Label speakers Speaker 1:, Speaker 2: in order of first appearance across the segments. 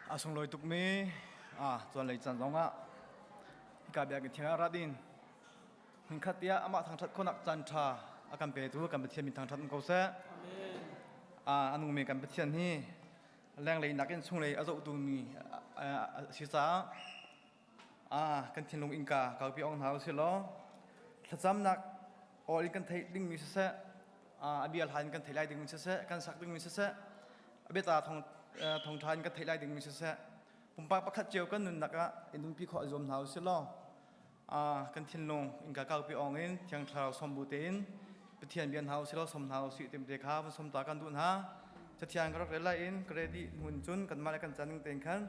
Speaker 1: Asung loi tuk mi chuan lei chan zonga ka bia ki thia radin min khatia ama thang that khonak chan tha akan pe tu kan pathian min thang that ko se amen anu me kan pathian hi leng lei nakin chung lei azo tu mi si cha kan thin long inka ka pi ong hau si lo thacham nak ol kan thei ding mi se abial han kan thailai ding mi se kan sak ding mi se abeta thong than kan thailai ding mi se pumpa pakhat cheu kan nun naka inung pi kho zom hau si lo kan thin long inka ka pi ong in thiang thlau som bu te in pathian bian hau si lo som hau si tem te kha som ta kan dun ha chathiang ka rak le lai in kredi mun chun kan ma kan chaning ten khan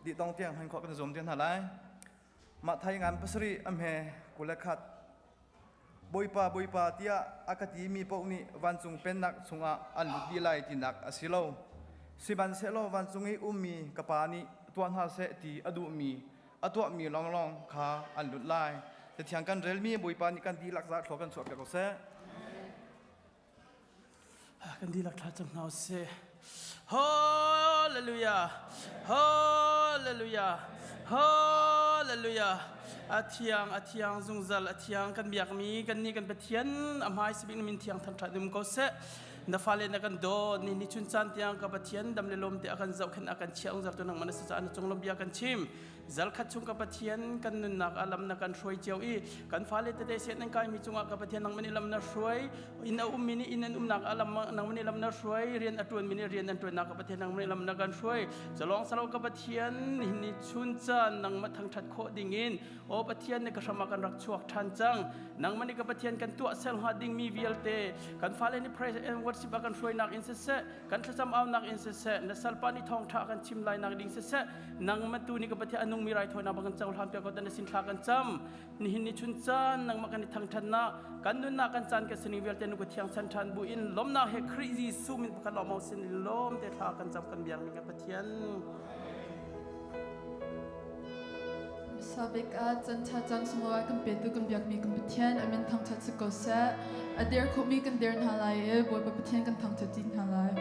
Speaker 1: di tong tiang han kho kan zom ten halai Matthai ngam pasri amhe kulakhat boipa tia akati mi pokni wancung pennak chunga aludi lai tinak asilo siban selo wancungi ummi kapani tuan ha se ti adu mi atwa mi long kha alut lai te thiang kan rel mi boipa ni kan di lakza thlo kan chok ko se
Speaker 2: kan di lak tha cham nau se hallelujah hallelujah hallelujah athiang zungzal athiang kan biak mi kan ni kan pathian amhai sibing min thiang than thadum ko se na fale na kan do ni chun chan tiang ka pathian dam le lom te akan zau khan akan chiang zar to nang manas sa an chung lom bia kan chim zal khat chung ka pathian kan nun nak alam na kan roi cheu i kan fale te set nang kai mi chunga ka pathian nang mani lam na roi in a mini in an nak alam nang mani lam na roi rian atun mini rian an tun nak ka pathian nang mani lam na kan roi zalong salong ka pathian ni chun chan nang ma thang that kho dingin o pathian ne ka sama kan rak chuak than chang nang mani ka pathian kan tu sel ha ding mi vialte kan fale ni praise and worship akan roi nak in se kan thasam aw nak in se na salpani thong tha kan chim lai nak ding se nang matu ni ka pathian anung mi rai thoina bagan chaul ham pe ko tan sin thla kan cham ni hin ni chun chan nang ma kan thang than na kan nun na kan chan ka sini vialte nu ko thiang chan than bu in lom na he crazy su min kan lo mau sin lom te thla kan cham kan biang ni ka pathian
Speaker 3: sabik chan cha chang sungwa kan pe tu kan biak mi kan pathian amen thang cha chu ko sa ader kho mi kan der na lai e boy pa pathian kan thang cha tin na lai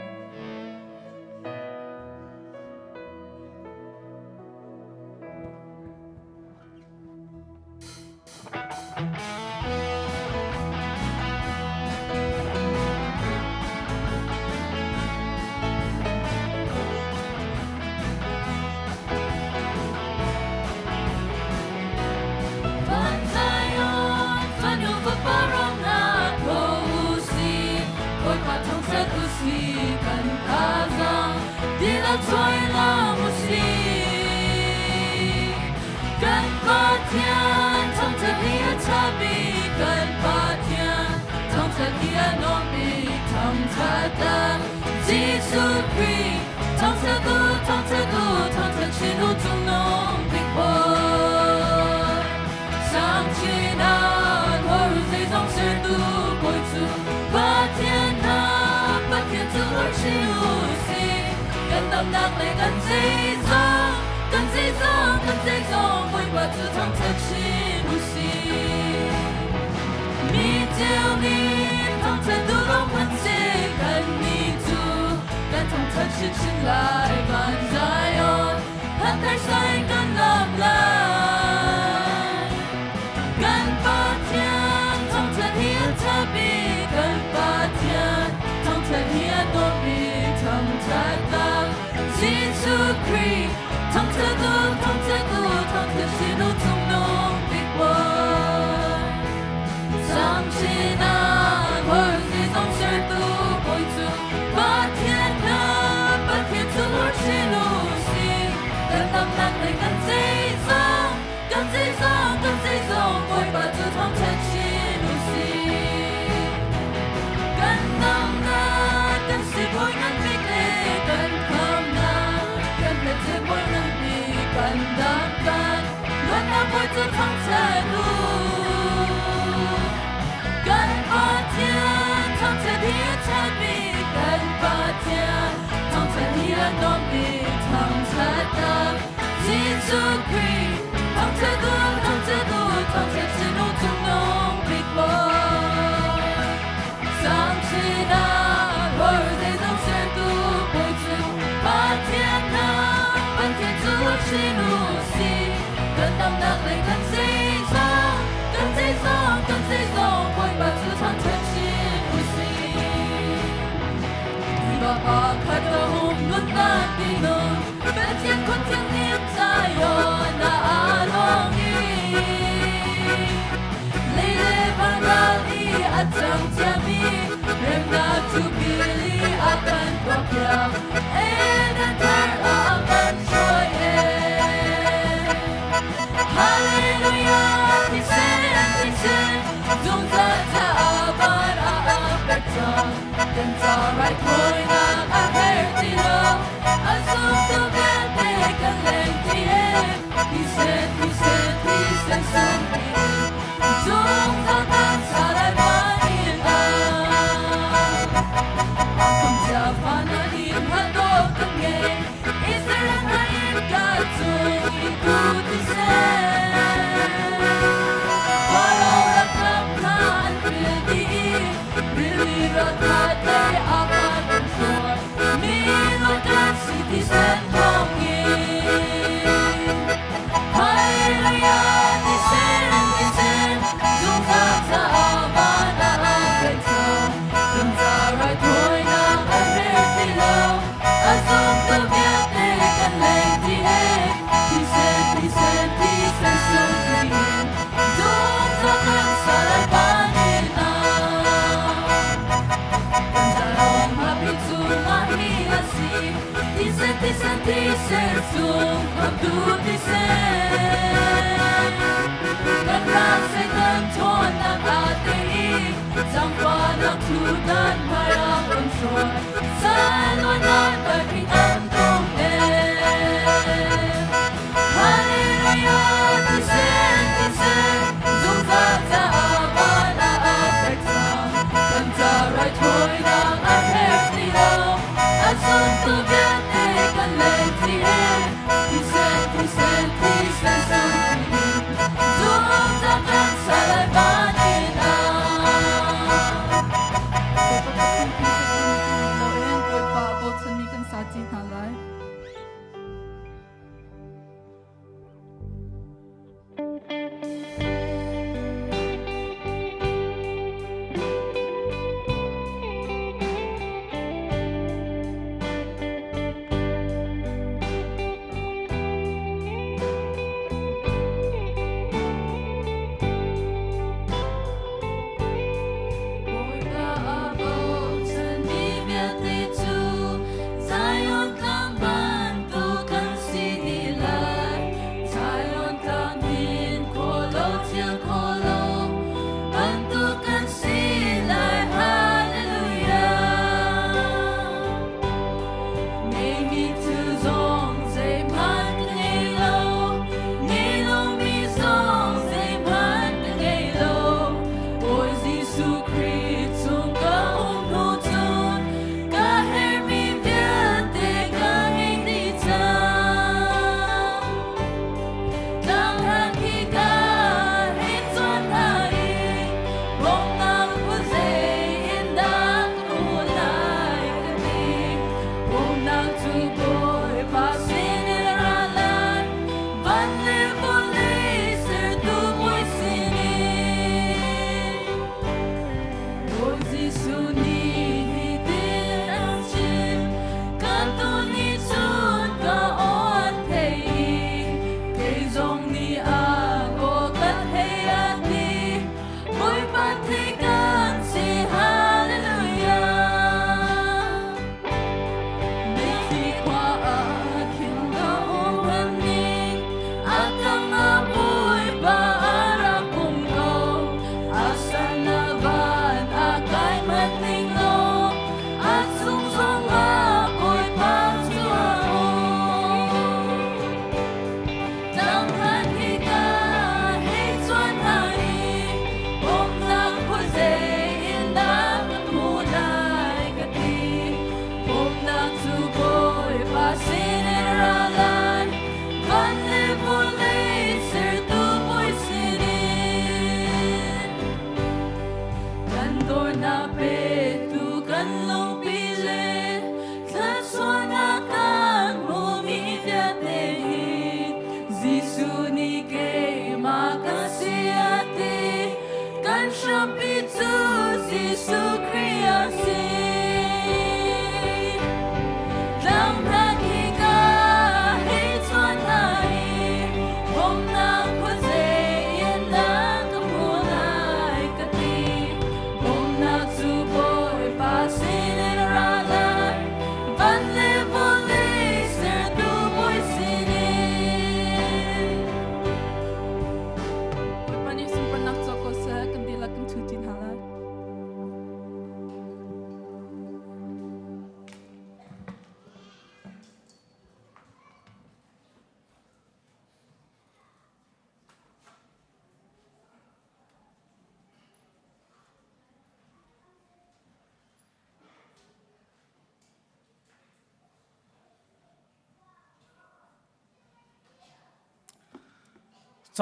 Speaker 4: Thannak le kan dây dong với bà tu thang thật chi lu si mi tiêu mi thang thật tu long quan chế kan mi tu kan thang thật chi chin lại ban Zion han thay sai kan làm lại kan ba thiên thang thật hiền ta bi kan ba thiên thang thật hiền no bi thang thật ta Jesus Christ thang thật xin ô trong nông big boy sang chi na hỡi gì dòng chơi tu bồi tu ba thiên tu xin ô xin cần tâm nặng này cần dây dòng bồi ba tu thang thật xin ô xin cần tâm nặng cần si bồi ngăn big lệ cần không nặng cần phải chơi bồi ngăn big cần đam can luận na bồi tu thang thật lu cần ba thiên thang thật hiền thật bi cần ba thiên thang thật hiền non bi thang thật ta Jesus Christ thang thật xin ô trong nông big boy sang chi na hỡi dây dòng xe tu bồi tu ba thiên nằm nặng lại cần dây dòng quay vào giữa thang chân trên của si thì bà khát hồng luôn ta đi nôn bên trên con tiếng niệm dài na alongi lele bangali atang tiami remna tubili akan tokya and entire akan joy hallelujah disen dung ta ta aban aapekta dan tarai koi na ahertilo asum tu gante kaleng tie disen sumpi dung ta tan salai panin Kom ta pananim hando kange Israel na ikatung ikutisen Parang raklamkan pildi Bilirat hati akan unsur Milodan citizen hongin Hallelujah disen Dung ta ta aman na apekta Dung ta rai koi na ahertilo Asum tu biate kan leng tie Disen sumpiin Dung ta kan salai panin Kantarong hapitu mahilasi Disen sum abdu disen Kan rasay dan tuan ng ating Sampa ng tunan marang konsol Salwanan aking antong Hallelujah disen Dung ta ta aban na apekta Kantaray toy ng ahertilo Asum tu biate kan leng tie Disen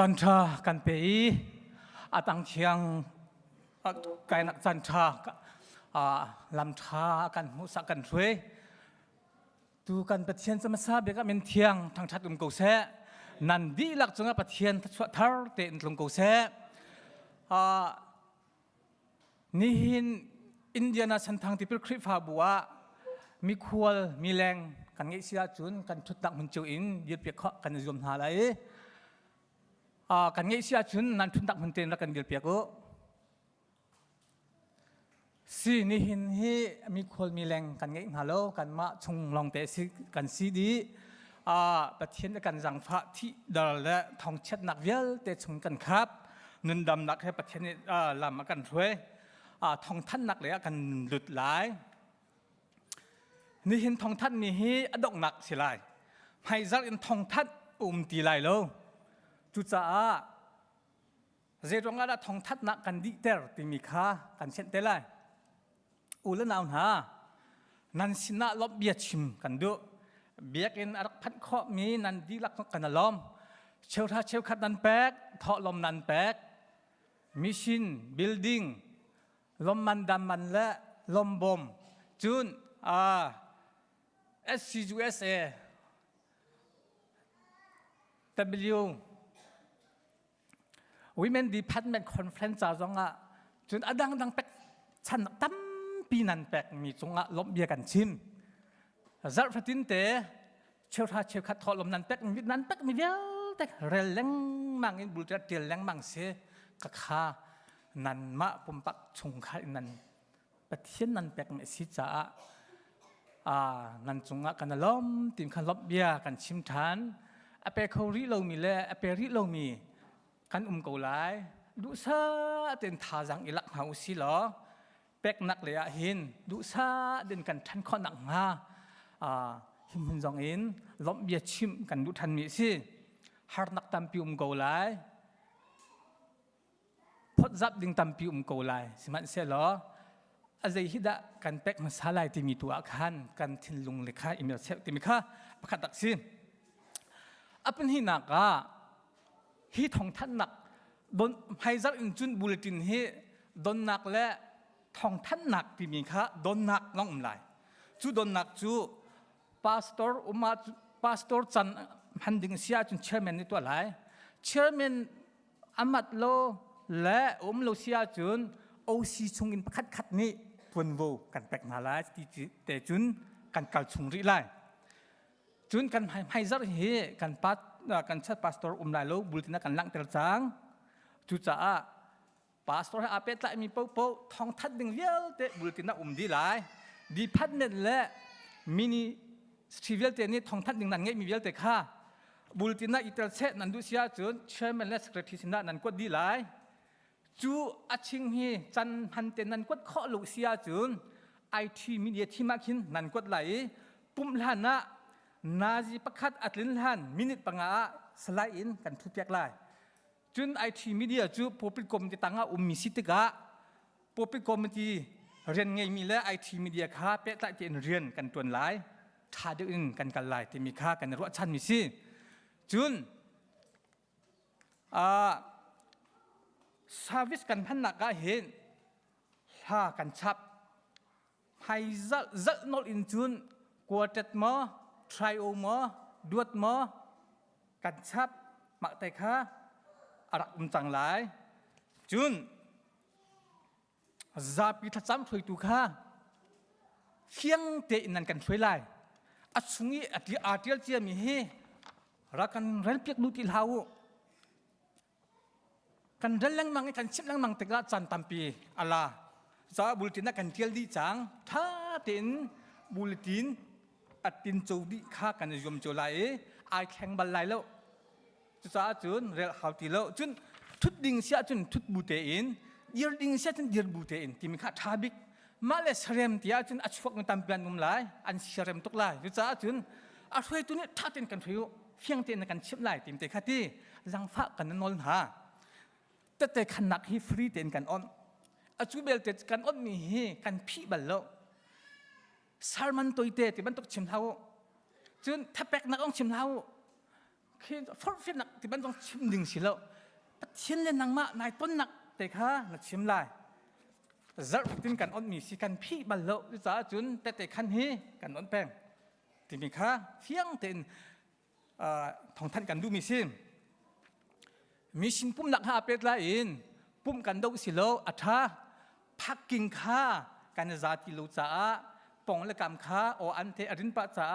Speaker 5: จันทรากันเปย์อาตังเทียงไกนักจันทราลำทากันมุสกันช่วยดูกันปะเทียนสมสาเบกเป็นเทียงทางชัดกุมกูเสนันดีหลักจงปะเทียนชัวทาร์เตนลงกูเสนี่หินอินเดียนาสันทางที่เป็นคริฟาบัวมีควอลมีแรงกันเงเสียจุนกันทุดตักมันจูอินยืดเปียกกันยมหาไหลกันเงเสียจุนนันทุดตักมันเต็นแล้วกันยืดเปียกสีนี่หินฮีมีควอลมีแรงกันเงหาโลกันมาชงลองเตะสิกันสีดีประเทศกันสังฟ้าที่ดอลและทองเช็ดหนักเวลเตะชงกันครับเงินดำหนักให้ประเทศนี้ลำมากันช่วยทองท่านหนักเลยกันดุดหลายนี่เห็นทองท่านนี่ฮีอดอกหนักสิไลให้จักอินทองท่านตีไลโลจุจ้าเจตรงนั้นทองท่านหนักกันดิเตอร์ที่มีค่ากันเช่นเตไลอุลนาวนานันสินะลบเบียชิมกันดูเบียกินอรักพัดข้อมีนันดีลักกันล้อมเชลท่าเชลขัดนันแปกทอลมนันแปกมิชินบิลดิ้งลมมันดำมันและลมบมจุนSCUSA W Women Department Conference จ้าจงจนอดังเป็กฉันตั้มปีนันเป็กมีจงลบเบียกันชิมจัดฟัตินเตเชลท่าเชลขัดทอลมนันเป็กมีนันเป็กมีเดียวแต่เรลเลงมังอินบุตรเดียลเลงมังเสกะขานันมะปุ่มปักชงขานันปะเทียนนันเป็กมีสิจ้านันจงกันล้อมติมขันลบเบียกันชิมทานอเปเขาริโลมีเล่อเปริโลมีกันกูไลดูซาเดินท่าจังอิลักหาอุสิลอเป็กนักเลยหินดูซาเดินกันทันข้อหนักงาหิมจงอินลบเบียชิมกันดูทันมีสิฮาร์นักตัมพิกูไลพดจับดึงตัมพิกูไลสิมันเสียลออาศัยฮิดะกันเป็กมาสลายที่มีตัวอาคารกันทิ้งลงเลขาอิมเมลเซลที่มีค่าประกาศตักซิมเป็นหินักฮิทองท่านนักโดนไฮซักอินจุนบุลตินฮิโดนนักและทองท่านนักที่มีค่าโดนนักน้องไหลจูโดนนักจูพาสตอร์พาสตอร์จันฮันดิงเซียจุนเชอร์แมนในตัวไหลเชอร์แมนอามัดโลและโลเซียจุนโอซีชงอินประคัดนี้ทวนโวกันแปลกนาลายแต่จุนกันกัลชงริไลจุนกันไฮซักเฮกันปัดกันชัดพาสตอร์ไลโลบุลตินักกันลังเตลจังจุจ้าพาสตอร์อาเปตไลมีโป๊ะทองทัดดึงเลี้ยวเตบุลตินักดีไลดีพัดเน็ตและมินิสตรีเวลเตนี่ทองทัดดึงนั่นไงมีเวลเตค่าบุลตินักอิตาเซนันดูเซียจุนเชอร์แมนและสเกรติสินนันก็ดีไลจูอาชิงฮีจันฮันเตนันกดข้อลูเซียจุนไอทีมีเดียที่มาคินนันกดไหลปุ่มลานะนาจีประคัดอัดลินลันมินิตปังอาสไลอินกันทุกอย่างเลยจุนไอทีมีเดียจูพอปิคอมที่ตั้งอามิสิตกะพอปิคอมที่เรียนไงมีและไอทีมีเดียค่าเป็ดละเจนเรียนกันตัวไหลท่าเดินกันกันไหลที่มีค่ากันรัวชันมีสิจุนซาวิสกันพันนักก็เห็นถ้ากันชับให้จัดนอลอินจุนกวาดจัดมาทริโอมาดวดมากันชับมักแต่ข้าอารักจังหลายจุนซาปิทัศน์ช่วยตุข้าเพียงเตะนันกันช่วยไล่อัศวีอาเดียลเจียมีเฮรักกันเรลเปียกดูติลาวกันเรื่องมังกันชิมเรื่องมังติกาจันตัมปีอะไรจ้าบุลตินกันเที่ยวดีจังถ้าตินบุลตินอัดตินโจดีข้ากันยมโจไลไอแข่งบอลไลแล้วจ้าจุนเรียลฮาวตีแล้วจุนทุดดิ่งเสียจุนทุดบูเตอินยืดดิ่งเสียจุนยืดบูเตอินที่มีข้าทาบิกมาเลเซียมที่จุนอัชฟกมันตัมเปียนนุ่มไลอันเซียมตุกไลจ้าจุนอัชฟกตัวนี้ถ้าตินกันฟิวเพียงตินกันชิมไลติมเตะข้าที่จังฟ้ากันนนหาแต่ขนักฮีฟรีเต็นกันอ่อนอาจูเบลเต็นกันอ่อนมีฮีกันพี่บัลโลสารมันตัวเตะที่มันตกชิมเท้าจนถ้าแปกนักอ่องชิมเท้า คือฟอร์ฟินักที่มันต้องชิมดึงสิแล้วปะเทียนเลยนางมานายต้นนักแต่ข้านักชิมลายจัดตินกันอ่อนมีสิกันพี่บัลโลจ้าจุนแต่ขันฮีกันอ่อนแป้งที่มีข้าเที่ยงเต็นทองท่านกันดูมีสิมีสินปุ่มหนักหาเป็ดละอินปุ่มกันดูสิโลอัฐาพักกินข้ากันจาติโลจ้าปองละกำข้าโออันเทอรินปัจจ้า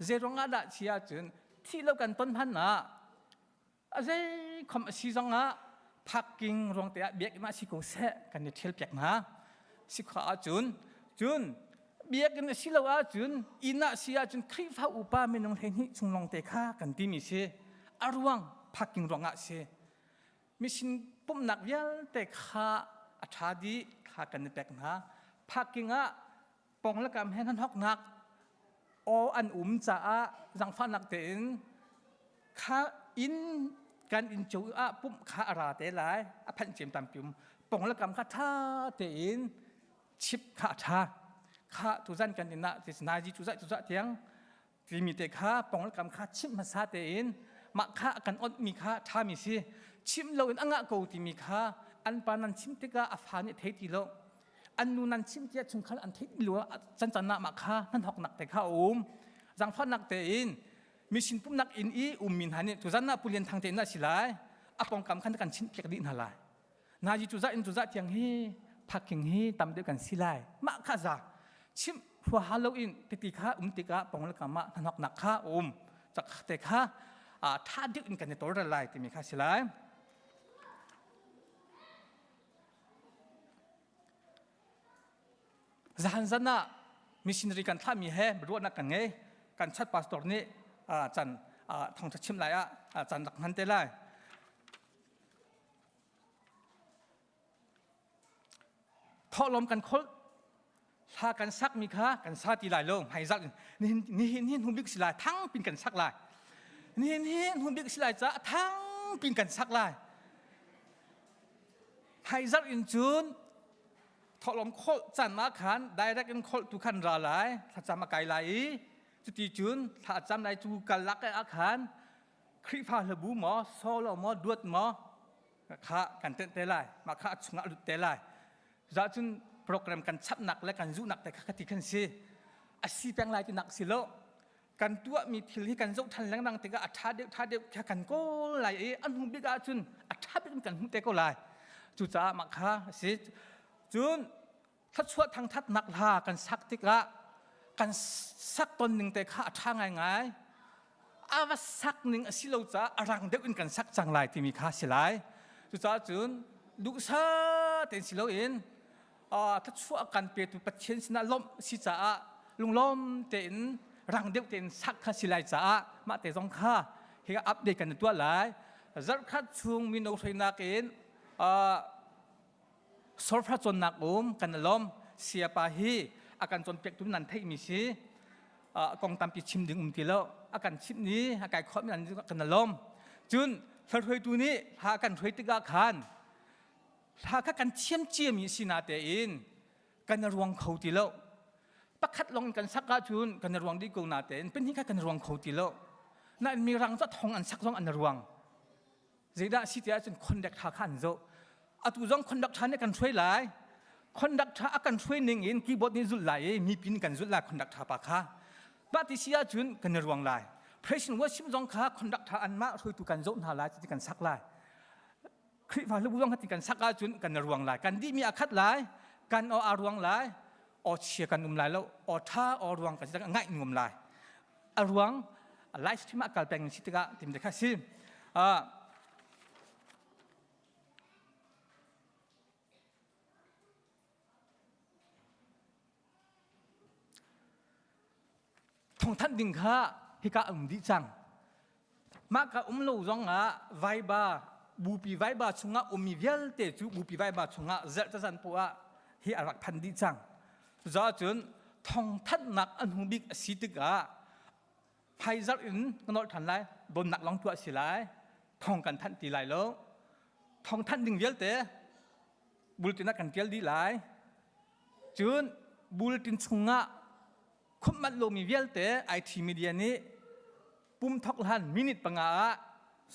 Speaker 5: เจรงอาดาเชียจุนที่เรากันต้นพันนะอะไรคำสิจังอ่ะพักกินรองเตะเบียกมาสิโกเสกันเที่ยวเปียกนะสิข้าจุนเบียกกันสิเราจุนอินาเสียจุนครีฟ้าอุปาเมนองเทนิจงรองเตะข้ากันที่มีเสอารวังพักกินรองอ่ะเสมีสินปุ่มหนักเยอะแต่ข้าอัฐาดีข้ากันเปียกนะพักกินอ่ะปองละกำแห่งนั้นหอกหนักโออันจ้าจังฟันนักเตนข้าอินการอินจูปุ่มข้าอาราเตลายพันเจียมตามปิ่มปองละกำข้าท่าเตนชิบข้าท่าข้าทุจันกันดินะที่นาจีทุจัเทียงที่มีแต่ข้าปองละกำข้าชิบมาซาเตนมาข้ากันอดมีข้าท่ามีสิชิมโลนอ่างกูที่มีข้าอันปานันชิมติกาอัฟานิเทติโลอันนู้นนั่นชิมเจ้าชุนขันอันที่หลัวจันนามาข้านั่นหอกหนักแต่ข้าจังฟันนักเตอินมีสินปุ่มนักอินมินฮันนี่ทุจันนาปุเรียนทางเตน่าสิไลอปองกำขันกันชิมเปียกดินฮาไลนาจีทุจันเทียงฮีพักกิงฮีตามเดียวกันสิไลมาข้าจ่าชิมหัวฮาโลอินติข้าติกาปองละกำมานั่นหอกหนักข้าจากแต่ข้าท่าเดียวกันในตัวละลายที่มีข้าสิไลจันน่ะมิสินรีกันท่ามีแห่บรวดนักกันไงการชัดพาสตอร์นี่จันทองจะชิมไรจันดักนั้นเตล่ทอลมกันคดถ้ากันซักมีค่ากันซาตีลายลงให้ซักนี่หุ่นบิ๊กสิลายทั้งเป็นกันซักลายนี่หุ่นบิ๊กสิลายจะทั้งเป็นกันซักลายให้ซักอินจูนทอลมโคจันมาขันได้รักกันโคทุกขันราลายถ้าจำมาไกลไหลจุดที่จุนถ้าจำได้จูกันลักกันอาขันครีฟ้าระบุหมอโซโลหมอดวดหมอข้ากันเตะไลมาข้าชงะลุเตะไลจะจุนโปรแกรมกันชับหนักและกันจุหนักแต่ข้าที่ขันซีอาชีพแปลงลายที่หนักสิโลกันตัวมีทิลที่กันจุทันแรงดังแต่ก็อัฐาเดียวแค่กันก็ไหลอันหุ่นบิ๊กอาจุนอัฐาเป็นกันหุ่นเตะก็ไหลจุจ้ามาข้าสิจุนถ้าช่วยทางทัดนักลากันสักติกะกันสักตนหนึ่งแต่ข้าทางไงอาว่าสักหนึ่งสิเราจะรังเด็กอื่นกันสักจังไรที่มีข้าสิไลจุจ้าจุนดูซาเต็นสิเราเองถ้าช่วยกันเปิดประเทศสินะล้มสิจ้าลุงล้มเต็นรังเด็กเต็นสักข้าสิไลจ้ามาแต่สองข้าเฮียอัปเดตกันตัวหลายจัดขัดช่วงมินโอเทนักเองสอบพระจนนักกันล้มเสียปาฮีอาการจนเปียกทุนนันเทมีสิกองตามปีชิมดึงทีแล้วอาการชิมนี้อาการข้อมีนันกันล้มจุนถ้าถอยตัวนี้หากันถอยติกาขันหากันเชี่ยมเจียมีสินาเตอินกันรวงเขาทีแล้วประคัดลงกันสักกาจุนกันรวงดีกูนาเตนเป็นที่กันรวงเขาทีแล้วนั่นมีรังจะทองอันสักรองอันรวงเจด้าสิเดียจนคนเด็กหาขันโจอาตุจงคนดักทานกันช่วยหลายคนดักทากันช่วยหนึ่งอินกีบอดนี่จุดหลายมีปินกันจุดหลายคนดักทาปากค่ะบัติเสียจุนกันรวงหลายเพรสชันว่าชิมจงค่ะคนดักทาอันมาช่วยตุกันโจนหาหลายจะกันสักหลายคริฟ้าลูกจงที่กันสักจุนกันรวงหลายกันดีมีอาคัดหลายกันเอาอารวงหลายเอาเชียกันนุ่มหลายแล้วเอาท่าเอารวงกันจะง่ายนุ่มหลายอารวงไลฟ์ที่มาการแปลงสิทธิกะทีมเด็กข้าซิทองท่านดึงข้าฮิกาดีจังมากะโลจงไวบาบูปีไวบาชงะมีเวลเตจูบูปีไวบาชงะเจตจันปัวฮิอารักพันดีจังจ้าจุนทองท่านนักอันหุบิกสิติกะไพจัดอินกันนอทันไลโดนนักลองตัวสิไลทองกันท่านตีไลแล้วทองท่านดึงเวลเตบุลตินักกันเกลดีไลจุนบุลตินชงะคุมมันโลมีเวลเตไอทีมีเดียนี้ ปุ่มทอกลันมินิทปังอา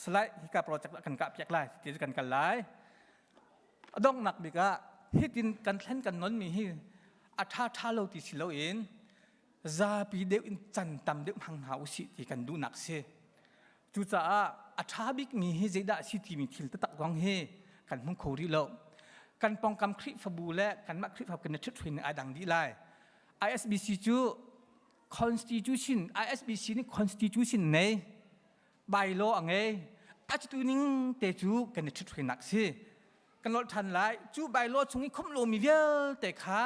Speaker 5: สไลด์ฮิกาโปรเจกต์กันกับเปียกไล่ที่จะกันไล่ดองหนักบิกะฮิตินกันเล่นกันนนมีฮิอาท่าเราติสิเราเองซาปีเดียวอินจันตำเดียวหังหาวสิที่กันดูหนักเสจุจ้าอาท่าบิกมีฮิเจดาสิที่มีทิลตะกองเฮกันมุ่งโคริโลกันปองกำคริฟบูและกันมักคริฟกันในชุดฟินอาดังดีไล Isbc จู Constitution Isbc นี่ Constitution ในใบโลอังเงอาจจะตัวนิ่งเตจูกันในชุดฟินหนักเสกันรถทันไลจูใบโลชงนี้คมโลมีเยอะแต่ขา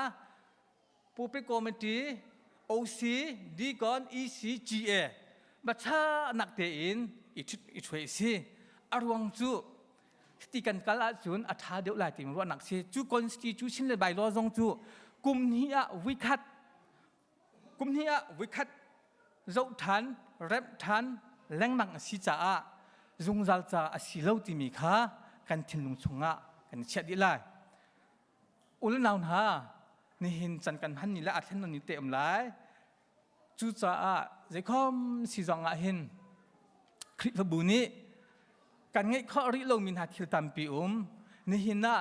Speaker 5: ผู้ประกอบมันตี OC ดีก่อน ECGA บัชาหนักเตอินอีช่วยสิอารวงจูที่กันกาลาจุนอัฐาเดียวหลายติมรัวหนักสิจู Constitution เลยใบโลจงจูกุมนี้วิคัดเจ้าทันเร็บทันแรงมังสิจ้าจงจัลจ้าสิเลวติมีข้ากันทิ้งลงชงะกันเช็ดดีไลอุลนาวนานี่เห็นจันกันพันนี่และอาจเห็นนนี่เต็มไลจูจ้าเจ้าคอมสิจงอาเห็นคลิปบุนี้กันไงข้อริโลมินหาทิลตัมปีนี่เห็นน่ะ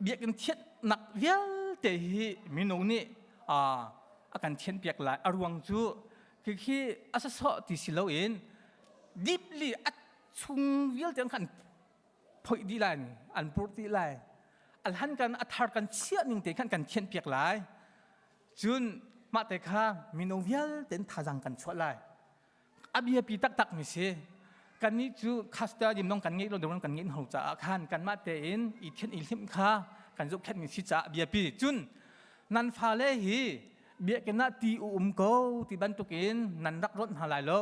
Speaker 5: เบียกันเทียนหนักเยอะแต่ฮีมิโนนี่อาการเทียนเปียกหลายอารวงจูคืออาศัยสอติสิเลวเองดิบลีอัดชุงเวียลจังกันพอยดีไลน์อันโปรตีไลน์อันหันกันอัฐานกันเชี่ยนิ่งแต่กันเทียนเปียกหลายจุนมาแต่ข้ามิโนเวียลเต็นทาจังกันชั่วไลอาบีปีตักมิเสกันนี้จูคัสเตอร์ยิมน้องกันงี้เราเดินกันงี้หัวจ่าขันกันมาแต่เอ็นอีเทียนอีลิมข้ากันจุกแค่มีสิจ่าบีปีจุนนันฟาเลฮีเบียกันน่าตีโกตีบันตุกินนันรักรถหาหลายโล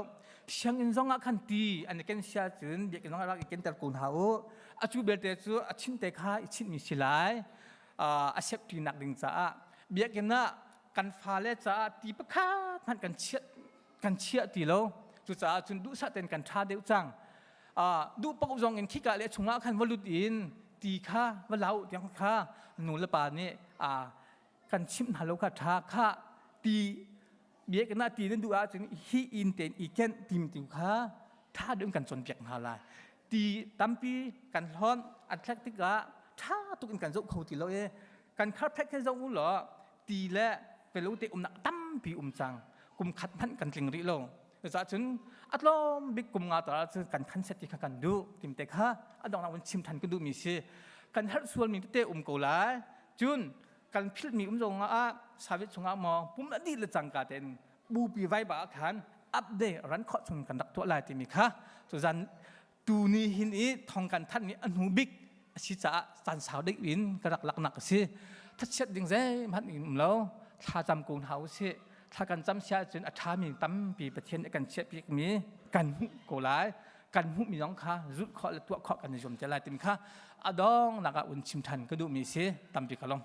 Speaker 5: เชียงอินซองอาคันตีอันนี้กันเสียจุนเบียกันน้องรักอีกันแต่กุนหาอาจูเบลเตจูอาชินเตข้าอิชินมิสิไลอาเซปตีนักดิ่งจ่าเบียกันน่ากันฟาเลจ่าตีปะข้ามันกันเชี่ยตีโลจุจ่าจุนดูสัตว์เต็นกันท่าเดียวจังดูปกจงเงินขี้กะเละชงอาคันวลุดอินตีข้าวเล่าเดียงข้าหนูละป่านี่กันชิมฮัลโหลข้าท่าข้าตีเบียกันน่าตีนั่นดูอาจึงฮีอินเตนอีเกนตีมติวข้าท่าเดิมกันจนเปียกฮาลายตีตั้มปีกันร้อนอันแทกติกะท่าตุกันจุกเขาตีเรากันคาร์แพ็กแค่เจ้าอุ้งหรอตีและเป็นลูกเตะนักตั้มปีจังกุมขัดพันกันจริงริโลจากจนอัดลมบิ๊กกุมงาต่อจากกันขันเสร็จที่กันดูติมเตะข้าอัดดองเราวันชิมทันก็ดูมีเสียกันฮัตส่วนมีเตะกูไลจุนกันพิลมีจงสาวิตชงมองปุ่มอดีตเลยจังกาเต็นบูปีไว้บาขันอัปเดตรันข้อชนกันดักตัวลายติมีข้าตัวจันตูนี้หินนี้ทองกันท่านนี้อันหูบิ๊กสิจ่าจันสาวได้วินกระดักหลักหนักสิถ้าเช็ดดิ่งเจ้พันอิ่มแล้วถ้าจำกูนเฮาสิถ้ากันจำเสียจนอัฐามีตั้มปีประเทศกันเช็ดปีกมีกันหุโกไลกันหุมีน้องข้ารุดข้อและตัวข้อกันในชมจะลายติมีข้าอดองนักอุ่นชิมทันก็ดูมีสิตั้มปีกลอง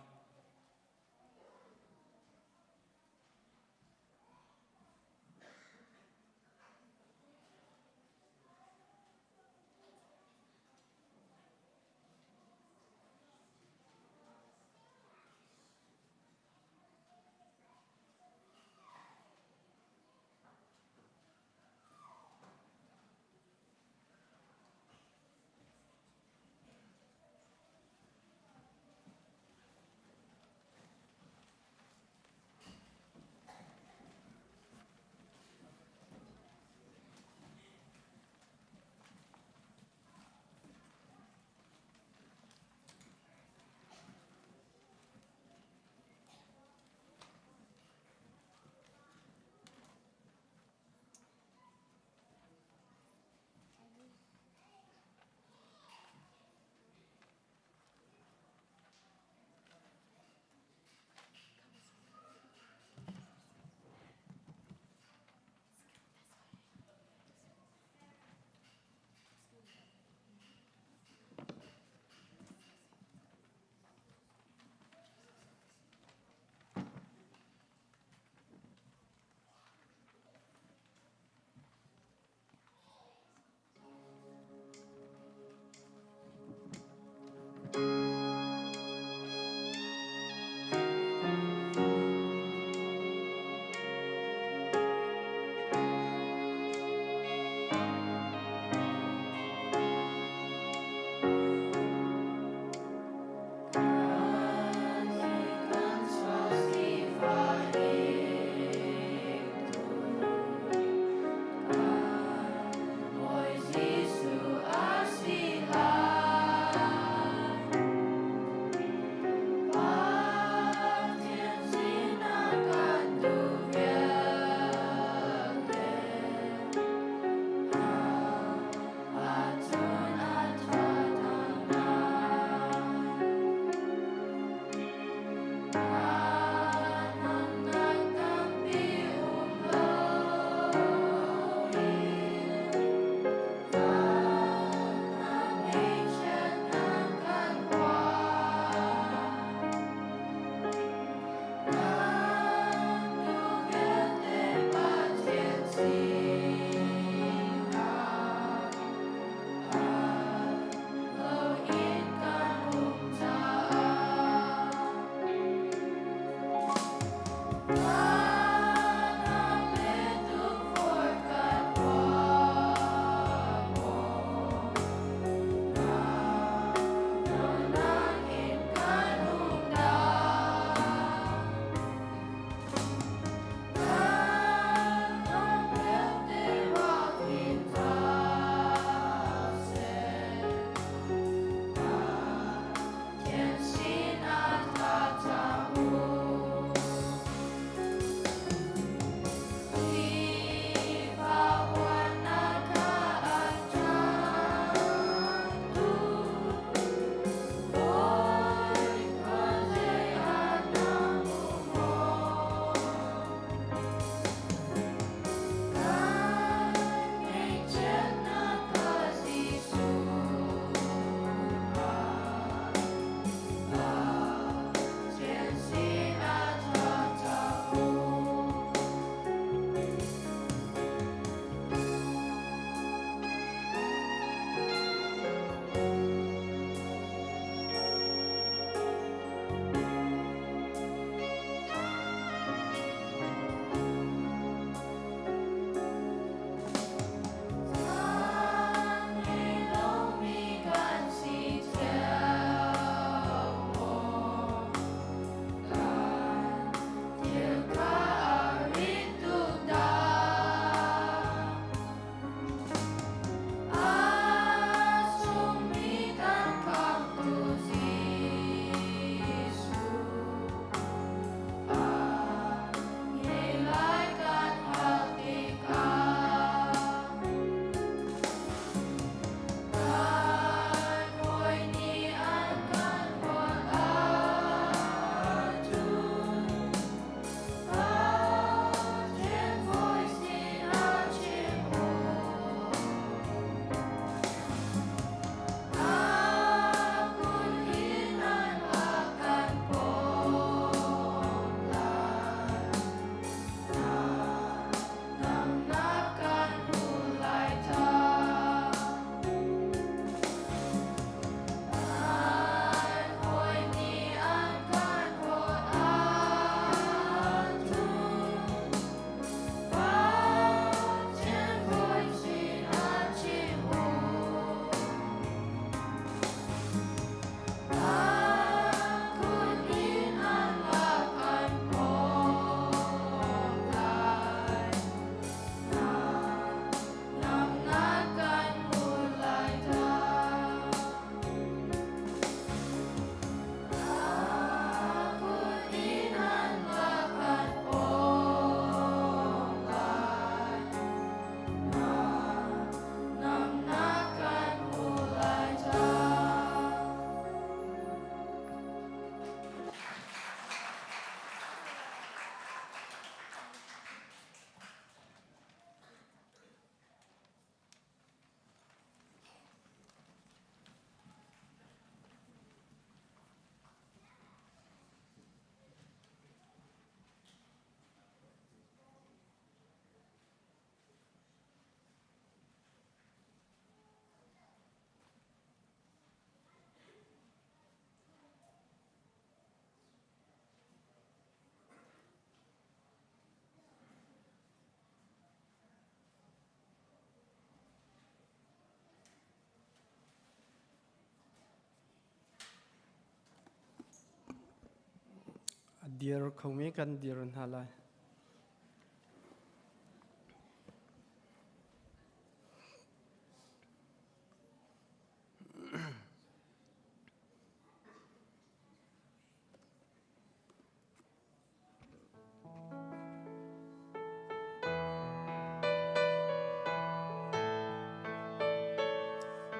Speaker 6: dear không mấy căn dear hà lại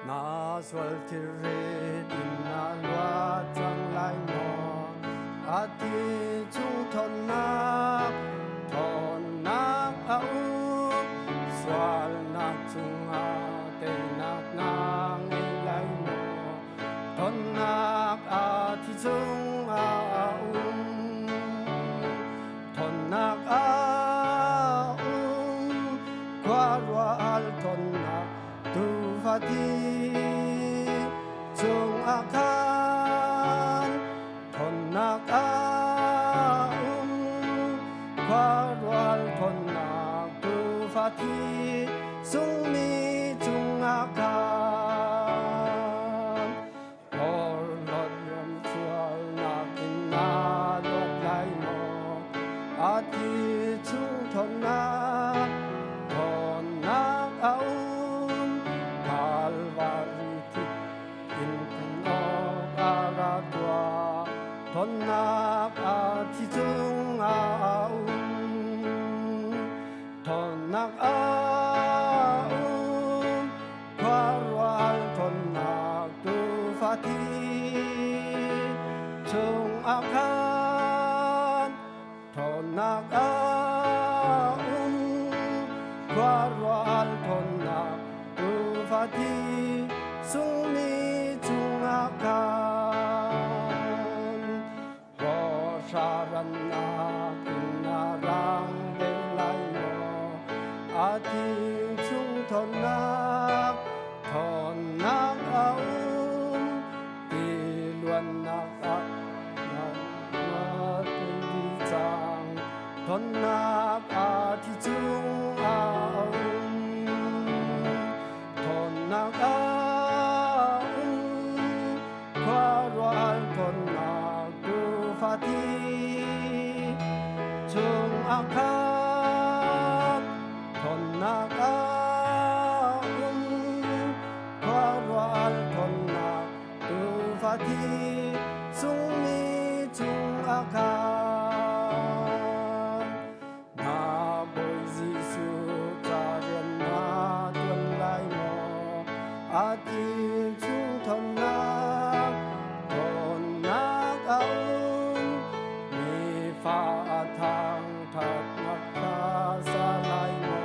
Speaker 6: na swal tirit in na lua chang lai mo ati chung thon nak au swal nak chung a te nak nang ei lai mo thon nak ati chung a thon nak a kwa al thon nak tu fati chung akan thon nak a kwa thon nak tu fati sung mi chung akan or lot yom chual nak in na lot lai mo ati chung thon nak au thon nak a thi chung a thon nak a kwa rual thon nak tu fa thi chung a khan thon nak a kwa rual thon nak tu fa thi sung mi chung a khan Sharan nak inarang de lai mo ati chung thon nak au ti luan nak a nak ti chang thon nak ati chung au thon nak au kwa rual thon nak tu fa ti chung akan thon nak a kwa rual thon nak tu fa thi sung mi chung akan na boy jisu ta rian na tuan lai mo ati chung thon nak au mi fa thang that nak kha sa lai mo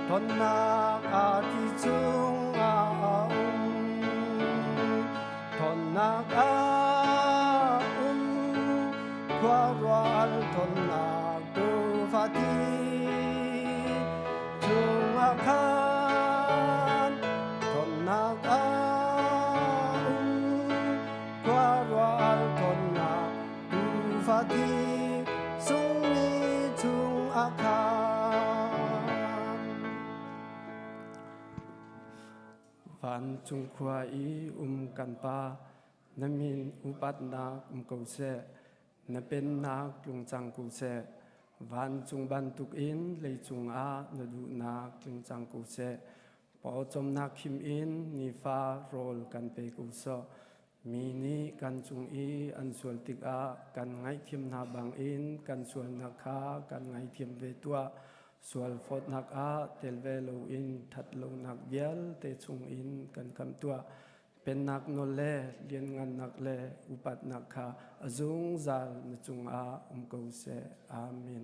Speaker 6: thon nak a thi chung a thon nak a kwa rual thon nak tu fa thi chung a khan thon nak a kwa rual thon nak tu fa thi sung mi chung a khan van chung khwa i kan pa namin upat nak ko se na pen nak lung chang ku se van chung ban tuk in le chung a na du nak lung chang ku se po chom nak khim in ni fa rol kan pe ku so mi ni kan chung i an sual tik a kan ngai thim na bang in kan sual na kha kan ngai thim ve tua sual fot nak a tel ve lo in that lo nak bial te chung in kan kam tua pen nak no le lien ngan nak le upat nak kha azung zal na chung a ko se amen.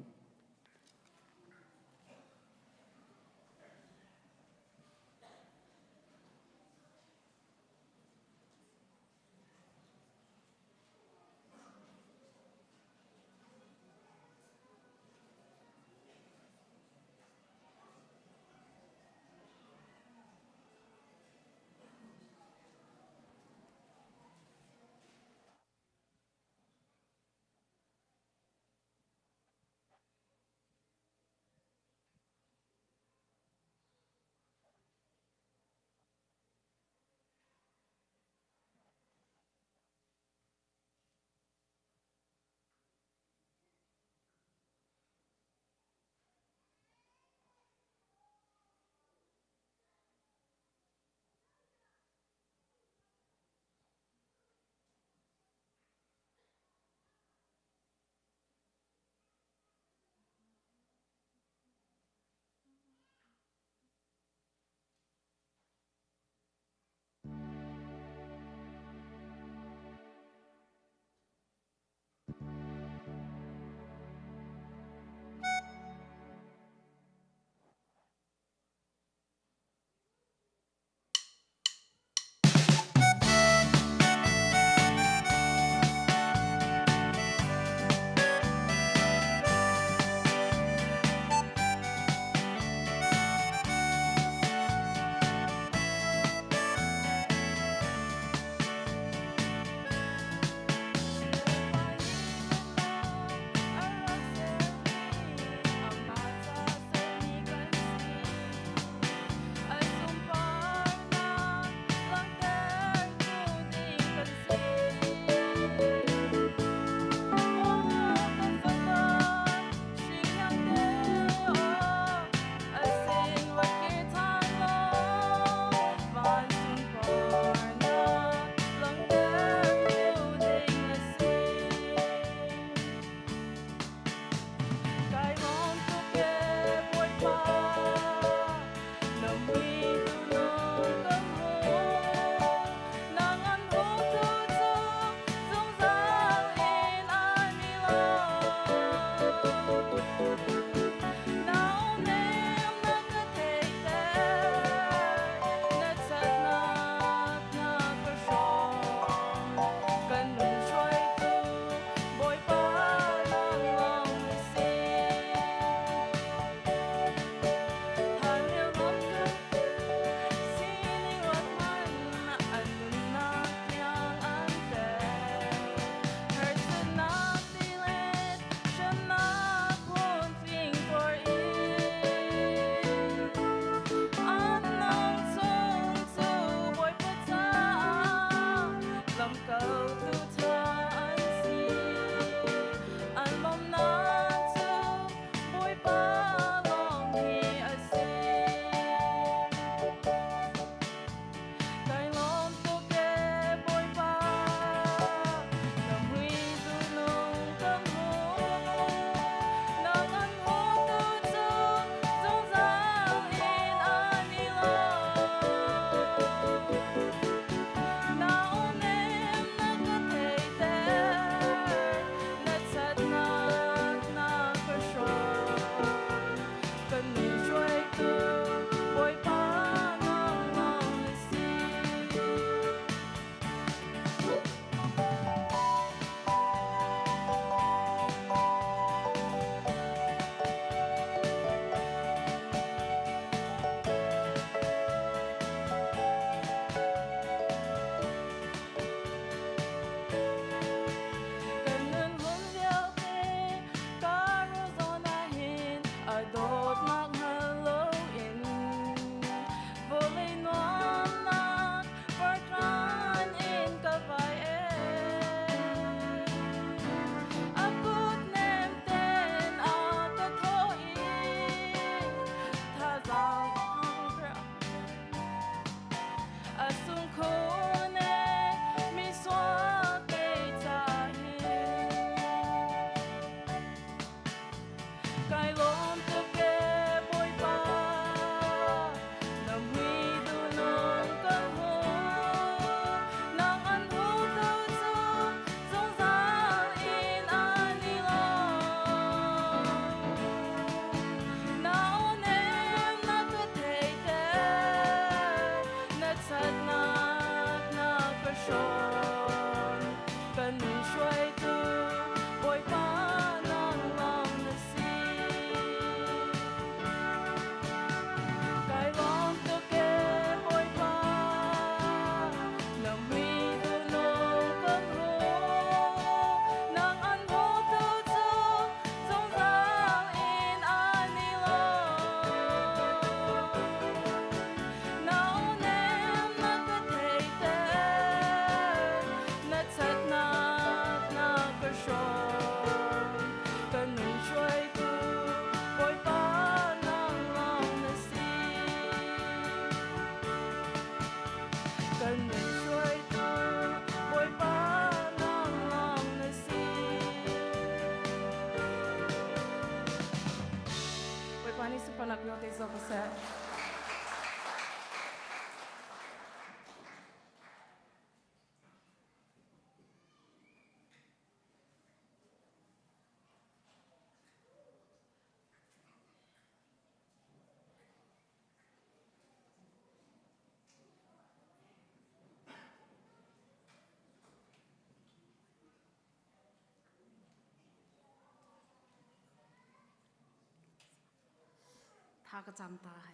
Speaker 7: ทากระจำตาย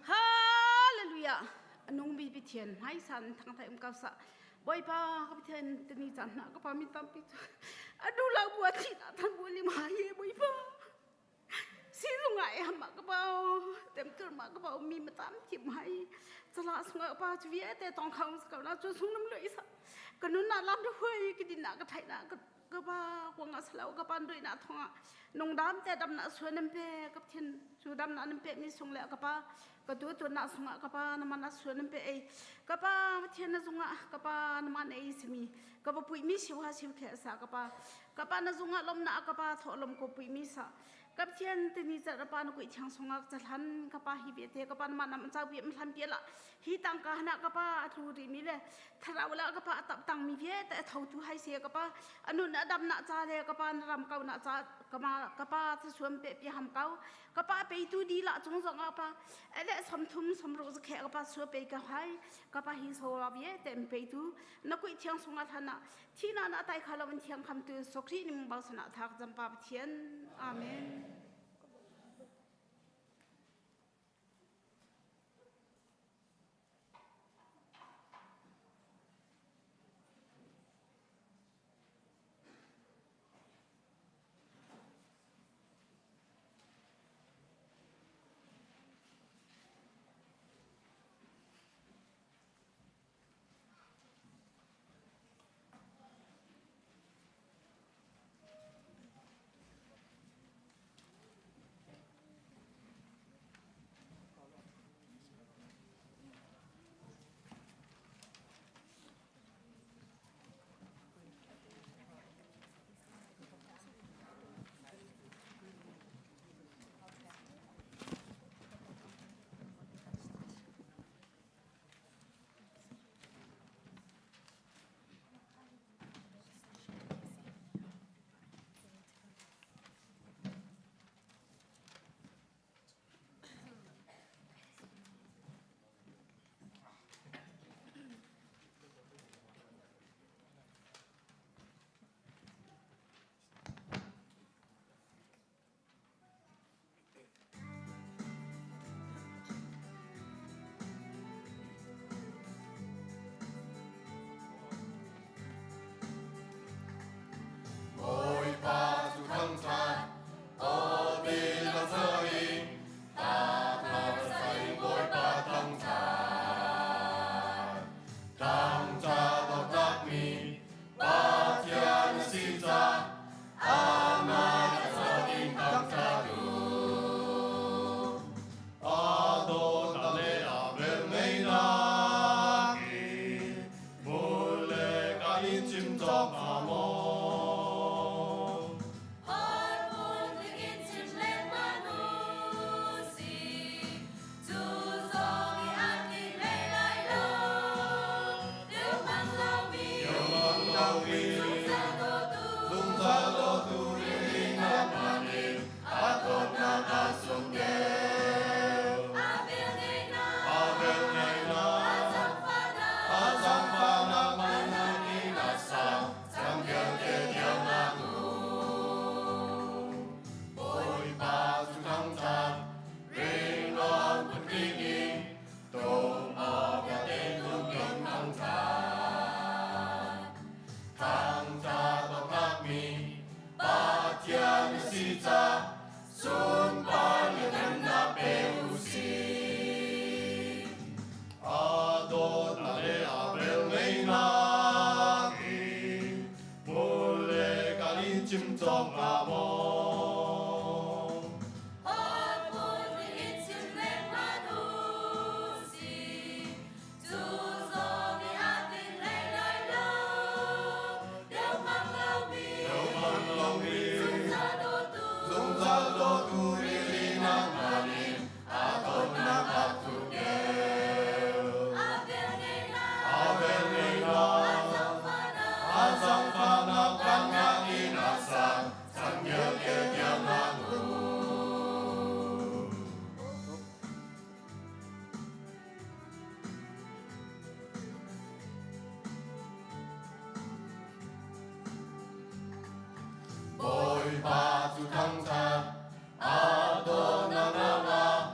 Speaker 7: ฮาเลลูยานุ่งบีพิเทียนให้สันทางไทยเก้าสะบ่อยป้าก็พิเทียนตนีจันนะก็ป้ามีตั้มปิดดูเราบัวที่น่ะท่านบัวลิมาเย่บ่อยป้าsi sungai mak kau tempter mak kau mi matam cip hai salah sungai apa cuci te tong khang sekau na cu sung nam loi sa kanun na lam de hoi ki din na ka thai na ka ba huang a slau ka pan doi na thonga nong dam te dam na suan nam pe ka thin chu dam na nam pe mi sung le ka pa ka tu na sunga ka pa na man na suan nam pe ei ka pa thin na sunga ka pa na man ei simi ka pa pui mi siwa siw khe sa ka pa na sunga lom na ka pa tho lom ko pui mi saกับเชียนตีนี้จะรับปานกุยช่างสงฆ์จะทันกับป้าฮิเบเตกับป้านมันนำเจ้าเบียมทันเปียละฮีตังกาหนะกับป้าทูรีมีเลยถ้าเราละกับป้าตับตังมีเพียแต่เท่าจูให้เสียกับป้าอนุนดำหน้าจ้าเลยกับป้ารำเก่าหน้าจ้ากับมากับป้าจะชวนเปียหำเก่ากับป้าไปตูดีละจงสงกับป้าเอเล่สมทุมสมรู้จะแขกกับป้าชวนไปกับให้กับป้าฮิโซลาเบียแต่ไปตูนักกุยช่างสงฆ์ทันนะที่นั่นอาศัยข้าเราเป็นเชียงคำตัวสุขีนิมบาสนาทักจำปาเทียนอาเมน
Speaker 8: Boy ba tu thăng tha, Adonai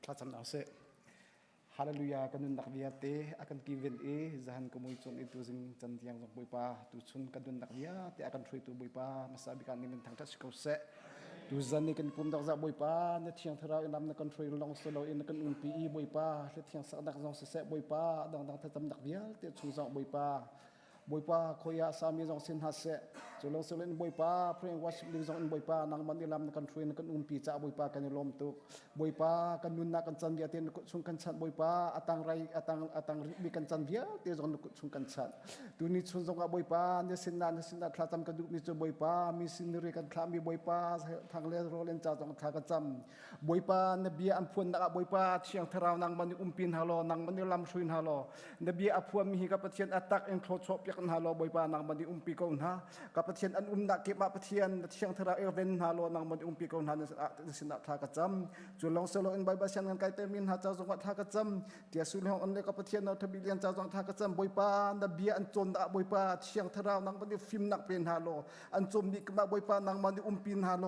Speaker 1: ถ้าจำเอาเสฮาเลลูยากันนุนนักวิยาเตอากันกิเวนจันขโมยจนอิตุจิงจันที่ยังส่งบุยปาตุชุนกันนุนนักวิยาเตอากันช่วยตัวบุยปามาสาบิการนี้มันทางทัศน์เขาเสตุจันนี่กันปุ่มดักจับบุยปาเนที่ยังทราอินำนักกันช่วยลองสโลอินนักกันปีบุยปาเนที่ยังสักนักจงเสบุยปาดังทัศน์นักวิยาเตชุนจงบุยปาบุยปาคอยาสามีจงสินหัสเสจุลงสโลอินบุยปาเพลงวัชลิจงอินบุยปานางมันอิลำนักกันช่วยนักกันปีจ่าบุยปากันยลมตุกบุยปากันนุนนักกันจันเดียเตนชุนกันชันบุยปาอัตังไรอัตังมีกันจันเดียเตจงนุชุนกันชันตุนิชุนจงกับบุยปาเนสินนาทลาจำกันดุมีจบุยปามีสินรีกันทลามีบุยปาทางเลโรเลนจ่าจงทากันจำบุยปาเนบีอันพวนนักบุยปาเชียงทราวนางมันปินฮาโลนางมันอิลำชุนฮาโลเนบีอันพวนมีกับเชียนอัตักเอ็นโคชอบยักฮาโลบุยปานางมันปีกอนฮากับเชียนอันนักเก็บมาเชียนเชียงทราเอเวนฮาโลนางมันปีกอนฮาเนสินทากันจำจุลองสโลอินใบบาเชียนกันไกเตมินฮาจ่าจงทากันจำเดียสุลองอันเล็กกับเชียนเอาทบิเลียนจ่าจงทากันจำบุยปาเนบีอันจนนักบุยปาเชียงทราวนางมันฟิมนักเป็นฮาโลอันจมดีกับบุยปานางมันปีนฮาโล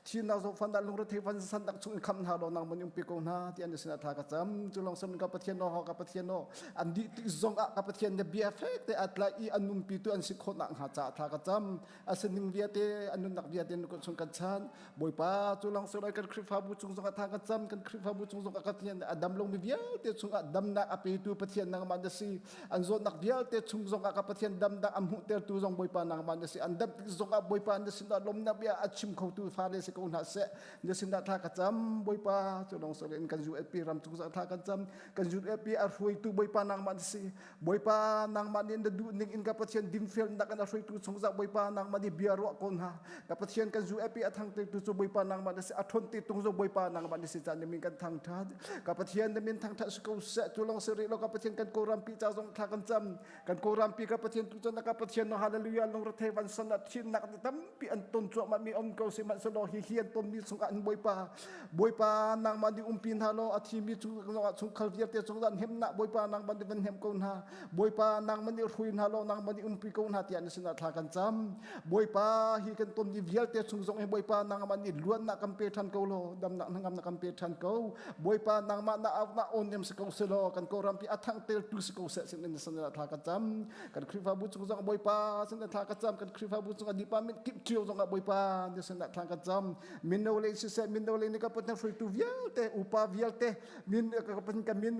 Speaker 1: ที่นาโซฟันดัลงรถเทฟันสันดักชุนคำฮาโลนางมันปีกอนฮาที่อันสินทากันจำจุลองสโลกับเชียนโนฮากับเชียนโนอันดีที่จงกับเชียนเนบีเอฟเฟกต์อัตไลอันปีตัวอันสิคนนักหาจ่าทากจำอาศัยนิงเวียเตอันนุนักเวียเตนุกชงกันชันบุยปาจุลังสลายกันคริฟาบุชงจงทากจำกันคริฟาบุชงจงกัดเทียนอดัมลงมีเวียเตชงอดัมนักอภิตุปเทียนนางมันเดซีอันโซนักเวียเตชงจงกัดเทียนดัมนักอัมหุเตตุจงบุยปานางมันเดซีอันดัมจงกัดบุยปานเดซินดาลมนับเวียอัดชิมเขาตูฟาเลสกุนหาเสเดซินดาทากจำบุยปาจุลังสลายกันจูเอปีรำจงทากจำกันจูเอปีอารุยตูบุยปานางมันเดซีบุยปานางมันเดดูนิงอินกัดเทียนดิมเฟลนักกันอารุยตูจงจับบุยปานางมันเบียร์วคนฮะกับเชียนกันจูเอปีอัฐังติตุจูบุยปานางมันเดสิอัฐนติตุงจูบุยปานางมันเดสิจันมีกันทางทัดกับเชียนมีทางทัดสกุลเสจุลองเสรีแล้วกับเชียนกันโกรัมปีจ้าจงทากันจำกันโกรัมปีกับเชียนตุจนกับเชียนฮาเลลูยาลงรถเทวันสนัดชินนักตั้มปีอันต้นจวมันมีอมเกาสิมันสโลฮิเฮียนต้นมีสงอันบุยปานางมันดิอุมปินฮาโลอาทิมีจุงจุงขัลเวียเตจงดันเฮมนักบุยปานางมันดิเป็นเฮมกอนฮาบุยปานางมันดิรุยนฮาโลนางมันดิอุมปีกอนฮาที่อันสินทากันจำบุยปาฮีกันต้นดีเวียลเตชงจงให้บุยปานางมันนี่ล้วนนักกัมเปทันเกาโลดำนักนักกัมเปทันเกาบุยปานางมันนักเอานักโอนยมสกาวเซโลกันโกรัมปีอัฐังเตลตุสกาวเซสินนิสันทากจำกันคริฟาบุจงจงบุยปาสินทากจำกันคริฟาบุจงดิปามินกิบเจียวจงบุยปานิสันทากจำมินโนเลสิเซมินโนเลนี่ก็เป็นฟรีตูเวียลเตอุปาเวียลเตมินก็เป็นกัมิน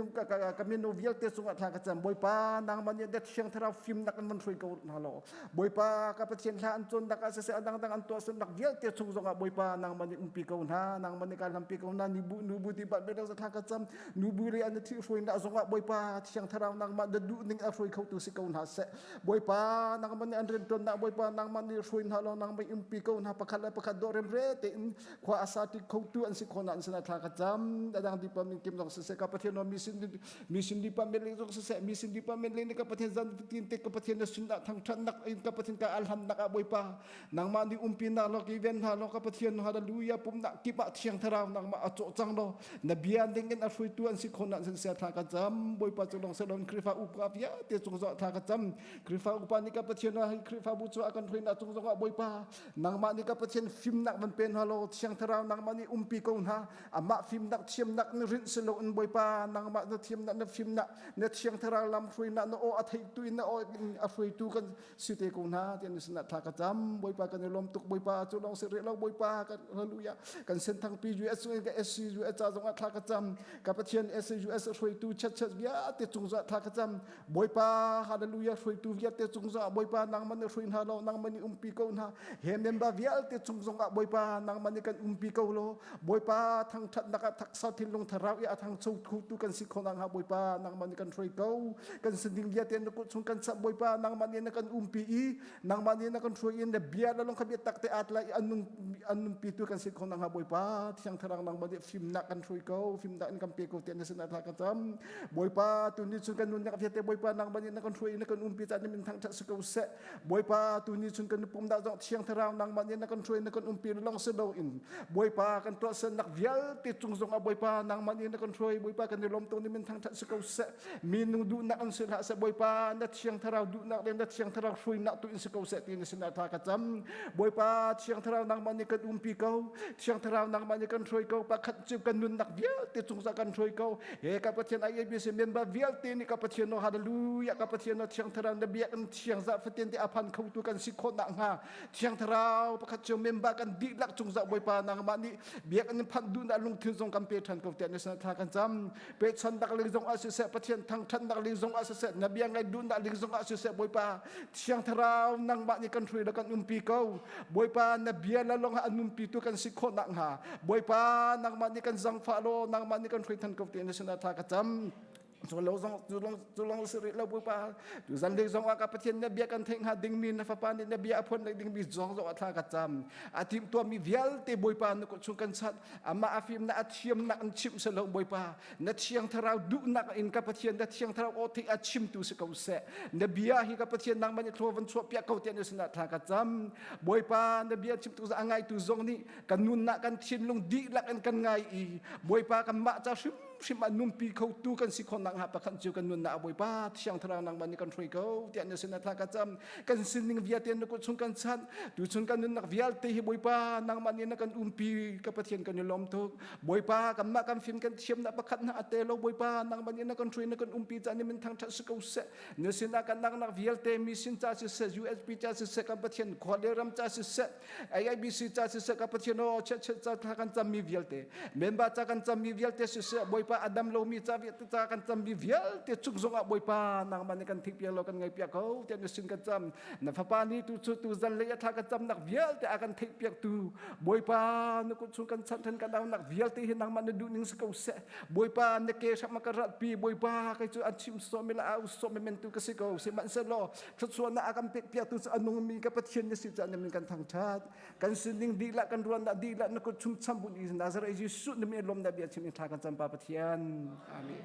Speaker 1: โนเวียลเตจงทากจำบุยปานางมันนี่เด็ดเชียงทราฟิมนักมันฟรีเกาฮัลโหลบุยปากับเชียงทาอันจนนักเสอันดังอันตัวสนักเวียลเตชงจงบุยปานางมันนี่ปีเกาหน้านางมันนี่การทำปีเกาหน้านูบุติบัตเบลจะทากจำนูบุรีอันที่ฟรีนักจงบุยปาเชียงทราวนางมันเดูนิ่งฟรีเขาตุสิเกาหน้าเสบุยปานางมันนี่อันเรนต้นนักบุยปานางมันนี่ฟรีฮัลโหลนางมันปีเกาหน้าประคัดโดเรมเรเตอินขวาอาสาติเขาตุอันสิคนอันสนักทากจำดังที่ปามินเกมจงเสกับประเทศนมิสินดิปามินเลจงเสมิสินดิปามินเลนี่กับประเทศจันทินเตกับประเทศนสุนทรทางทันนักอินกับประเทศกาอัลฮัมนักบุยปานางมันนี่ปินาโลกีเวนฮาโลกับเทียนฮาเลลูยาปุ่มนักกิบะเชียงทราวนางมาอโจจังโลนบียนเด้งกันอฟริตุอันสิคนอันเสียทากจำบุยปาจุลองเสดอนคริฟาอุปาวิยาเตจงจทากจำคริฟาอุปานิกับเทียนคริฟาบุจอากันฟรินาจงจบุยปานางมานี่กับเทียนฟิมนักมันเป็นฮาโลเชียงทราวนางมานี่ปีกอนฮาอามาฟิมนักเชียมนักนรินสโลนบุยปานางมาเทียมนักนฟิมนักเนเชียงทราลำฟรินาโนอัฐิตุอินโออัฟริตุกันสิเตกอนฮาที่อันสินาท
Speaker 8: ทากระจำบอยปากันในลมตุกบอยปาจุลองเสรีเราบอยปากันฮาเลลูยากันเส้นทางปียูเอสกับSCUS จ้าจงอัทากระจำกับประเทศ SCUS ช่วยตูชัดๆเวียเตจุงจะทากระจำบอยปาฮาเลลูยาช่วยตูเวียเตจุงจะบอยปานางมันช่วยหาเรานางมันปีเก่านะเฮมเมมบาเวียเตจุงจงบอยปานางมันกันปีเก่าโลบอยปาทางทัดนักทักษะที่ลงทาราวอีทางสูทูตูกันสิคนนางหาบอยปานางมันกันช่วยเก่ากันสิงเวียเตนกุศลกันสับบอยปานางมันกันปีนางมันกันช่วยอินเดียแล้วลงขบิตักเตอัตไลอันนุ่มปีตูกันสิคนนางหาบอยปาที่ยังทารางนางมันฟิล์มนักกันช่วยเก่าฟิล์มนักกันเปียกเตียนสนาทากระจำบอยปาตุนิสุนกันนุ่นนักเวียเตบอยปานางมันกันช่วยนักกันปีจันนี่มันทางทัศน์เก่าเสะบอยปาตุนิสุนกันปุ่มดาวที่ยังทารางนางมันกันช่วยนักกันปีลองเสดาอินบอยปากันตัวเสนักเวียติดจงจงบอยปานางมันกันช่วยบอยปากันในลมตัวนี้มันทางทัศน์เก่าเสะมีนุ่งดูนักอันเสดาเสบอยปานัดที่ยังทารางดูนักเล่นนัดที่ยังทารางช่วยนักตัวอินสเก่าเสะที่ในสนาทากระจำบอยปาที่ยังทารางนางมันกันปีเก่าที่ยังทารางนางมันกันช่วยเก่าปะขัดจิบกันนุ่นนักเวียติดจงจงกันช่วยเก่าเฮกับประเทศIBCเมนบาเวียตินี่กับประเทศโนฮาเลลูยากับประเทศโนที่ยังทารางนบีกันที่ยังจะฟัดเตียนที่อภันเขาตัวกันสิคนนักหาที่ยังทารางปะขัดจิบเมนบากันดีลักจงจะบอยปานางมันนี่เบียกันพันดูนักลงทุนจงกันเปิดทันเขาเตียนในสนาทากันจำเปิดชันนักลิงจงอาศัยเสประเทศทางทันนักลิงจงอาศัยเสนบียังไงดูนักลิงจงอาศัยเสบอยปาที่ยังทารางนางมันนี่กันช่วยแล้วกันปีเก่าบอยปานบีแล้วลงอันปีตัวกันสิคนนักหาบอยปานางมันนี่กันจังฟาโลนางมันนี่กันช่วยทันเขาเตียนในสนาทากันจำจุลองสิริเราบุปผาจุจันเด็กจงอากับประเทศเนี่ยเบียกันเทงหาดิ่งมีนะฟ้าปานเนี่ยเบียอภนในดิ่งมีจงอัฐากระจำอาทิมตัวมีเวียลเตบุปผานุกชุกันสัตอามาอาฟิมนะอาเทียมนักชิมสลงบุปผานัดเชียงทาราวดุนักอินกับประเทศนัดเชียงทาราวโอทิอาชิมตุสกาวเสเนี่ยเบียฮิกับประเทศนางมันทัววันชัวเปียเขาเตียนในสนาทากระจำบุปผาเนี่ยเบียชิมตุสอังไงตุจงนี่กันนุนนักกันชินลงดีลักกันไงอีบุปผากันมาจะชิมอันนุ่มปีเขาตูกันสิคนนักหาประคันจิวกันนุ่นนาบอยป้าที่ยังทรางนางมันนี่กันช่วยเขาเตียนในสนาทากระจำกันสินิงเวียเตียนนักชนกันชันดูชนกันนุ่นนักเวียลเตหิบอยป้านางมันนี่นักกันปีกับประเทศกันอยู่ล้อมทุกบอยป้ากันมากันฟิล์มกันเทียมนักประคันหาเตลบอยป้านางมันนี่นักกันช่วยนักกันปีจานี่มันทางทัศน์เขาเสในสนากันนักเวียลเตมีสินจ้าสิเส USB จ้าสิเสกับประเทศควาเลรัมจ้าสิเสIBC จ้าสิเสกับประเทศโอเชจ้าทางกันจำมีเวียลเตเมมเบอร์จ้ากันจำมีเวียลเตสิเสบอยป้าอดัมโลมีจ้ากันจำมีเวียลเตจุกจงบอยปานางมันกันทิพย์เรากันไงเปียกเขาเจ้าสินกันจำนับฟ้าปานี่ตูจันเลยทากันจำนักเวียลเตอากันทิพย์เปียกตูบอยปานกุศลกันสันทันกันดาวนักเวียลเตหินางมันดูนิ่งสกาวเสบอยปานเนเกชักมากระปีบอยปาใครจูอันชิมโซเมลาอุโซเมเมนตุกสิกาวสิมันเสลอทุกส่วนนักอากันเปียกตูอันนุ่มมีกับประเทศนี้สิจันนี่มันกันทางชาติกันสินิ่งดีละกันรวนดีละนักชุมชัมบุญอินนาซาเรยิสุนี่มีลมนาเบียชิมิทากันจำปาประเทศอาเมน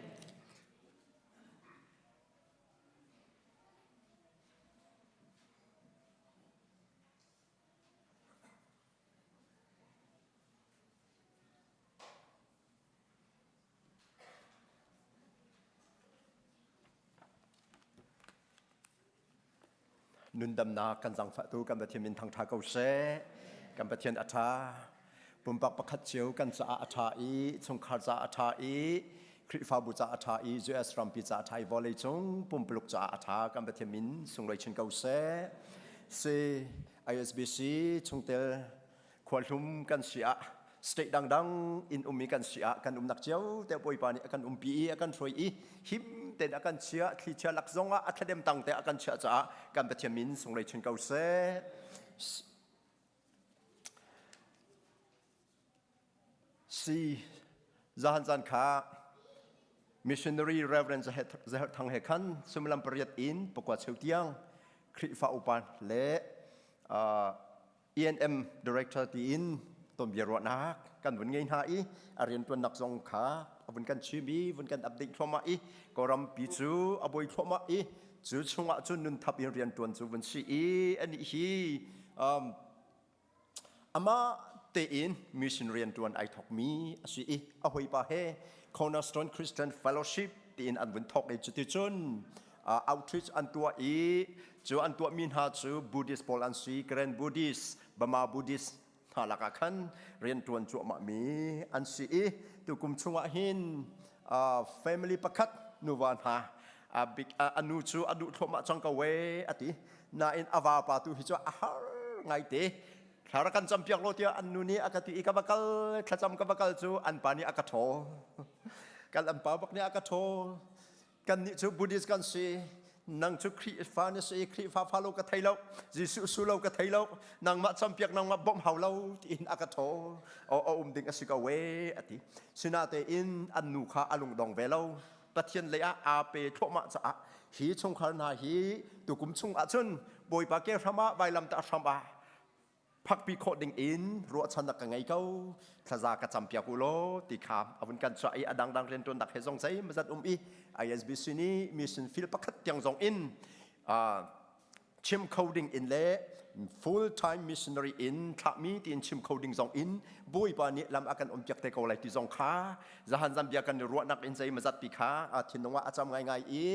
Speaker 9: นุนดำนากันจังฝัตูกันประเทศมินทางทาเกาเสกันประเทศอัฐาปุ่มปักประคัดเชียวกันจะอัฐาอีชงขาจะอัฐาอีคริฟาบุจะอัฐาอีจูเอสรัมปิจะอัฐาอีวอลเลจงปุ่มปลุกจะอัฐากันประเทศมินทรงไรเชนเกาเสเซ Isbc ชงเตลขวดลุ่มกันเสียสเตดังดังอินมีกันเสียกันนักเจ้าแต่ปอยปานี่กันปีกันช่วยอีหิมแต่กันเชียที่เชียลักซงอัฐเดมตังแต่กันเชียจ้ากันประเทศมินทรงไรเชนเกาเสสี่จันจันขา missionary reverend จะทางเหตุขันสมลัมปริยัติอินปกวาเชียวเตียงคริฟ้าอุปานและ E&M director ตีอินต้มเยรวนักกันวันเงินหาอีอาเรียนตัวนักสงขาวันกันชิมีวันกันอัปเดตทั่วมาอีกรำปีจูอบวยทั่วมาอีจูชงจุนนุนทับเรียนตัวจูวันชีอีอันนี้ฮีอามาเตอินมิชชันเรียนตัวไอทอกมีอาชีอีอาหวยปาเฮCornerstone Christian Fellowship ตีอินอันวันทอกในจุดจุนoutreach อันตัวอีจูอันตัวมินหาจู Buddhist พอลันซี Grand Buddhist บามา Buddhistหาลักขันเรียนตัวจั่วมามีอันซีตุกุมชงวะหินfamily ประคัดนูวันหาอันนูจูอันดูทมาจังกเวอติ na in ava pa tu hi chu ahar ngai te thara kan cham piak lo tia an nu ni akati ikabakal thacham kabakal chu an pani akatho kan an pa bak ni akatho kan ni chu buddhist kan si nang chu khri fa ni si khri fa fa lo ka thai lo jisu su lo ka thai lo nang ma cham piak nang ma bom hau lo in akatho o ding asika we ati sinate in an nu kha alung dong ve lo pathian le a pe thoma cha hi chung khar na hi tu kum chung achun boi pa ke rama vai lam ta ramaพักปีโคดิงอินรัวชันนักไงเขาทศากระจำเปียกุโลตีขามอาวุธกันใจอดังเรียนตัวนักเฮซงใจมาจัดอี Isbc นี้มิชชั่นฟิลปักขัดยังซงอินชิมโคดิงอินเล่ full time missionary in ทักมีตีนชิมโคดิงซงอินบุยปานี้ลำอาการอมจักเตโกไลที่ซงขาจะหันจำเบียกันรัวนักอินใจมาจัดปีขาทินนว่าอาจำไงอี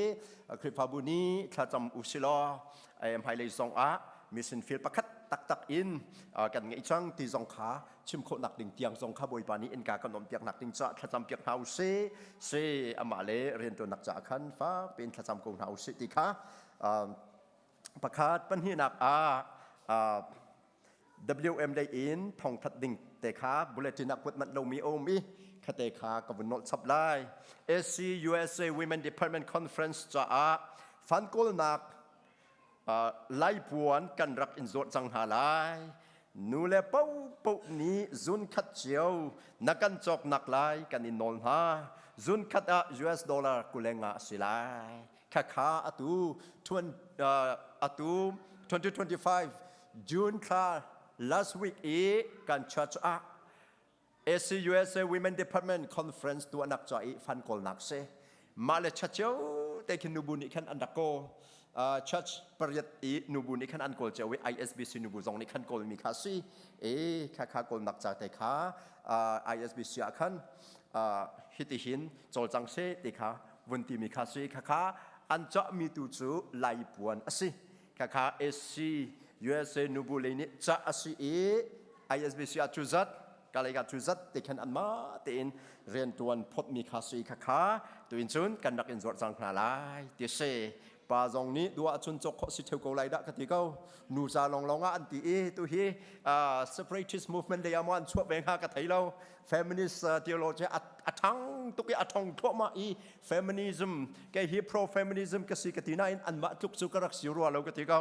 Speaker 9: คริปฟาบุนีถ้าจำอุชิลไฮไลท์ซงมิชชั่นฟิลปักขัดตักอินกันไงจังที่ซงขาชิมโคนักดิ่งเตียงซงขาบอยปานี้อินกาขนมเปียกนักดิ่งจะถ้าจำเปียกเฮาเซอามาเลเรียนตัวนักจ่าขันฟ้าเป็นถ้าจำกงเฮาเซติขาประคาดปัญหานักWM ได้อินทองทัดดิ่งเตขาบุเลตินักพุทธมันเรามีโอมีคเตขากับนนท์สับไล SC USA Women Department Conference จะฟันโกลนักไล่ปวนกันรักอินโซจังหาลายนูเลเป้าปุ๊นี้จุนขัดเจียวนักกันจอกนักไล่กันอินนนฮาจุนขัดUS ดอลลาร์กุเลงะสิไลข้าขาอตู2025 June คลา last week กันชัดSC USA Women Department Conference ตัวนักจ่ายฟันโกลนักเซมาเลชัดเจียวแต่คินนูบุนิคันอันดักโกchurch ประยัดนูบุนิคันอันโกลเจวิ ISBC นูบุจงนิคันโกลมีคาซีข้าโกลนักจากแต่ข้า ISBC คันฮิติหินโจจังเซติข้าวันที่มีคาซีข้าอันจะมีตูจูไลปวนสิข้า SC USA นูบุเลนิจะสิ ISBC จุจัดกาเลยจุจัดติคันอันมาตินเรียนตัวพดมีคาซีข้าตัวอินซุนกันนักอินสวดจังพลายติเซปาจงนี้ดูอาจุนจกสิเทวโกไลดักที่เขานูซาลองอันที่ตัวฮีseparatist movement เดียมันช่วยแบ่งหากระไทยเรา feminist theology อัดทั้งตุกอัดทั้งทั่วมาfeminism แกฮี pro feminism ก็สิกตินาอันมาทุกสุกรักสิรัวเรากติเขา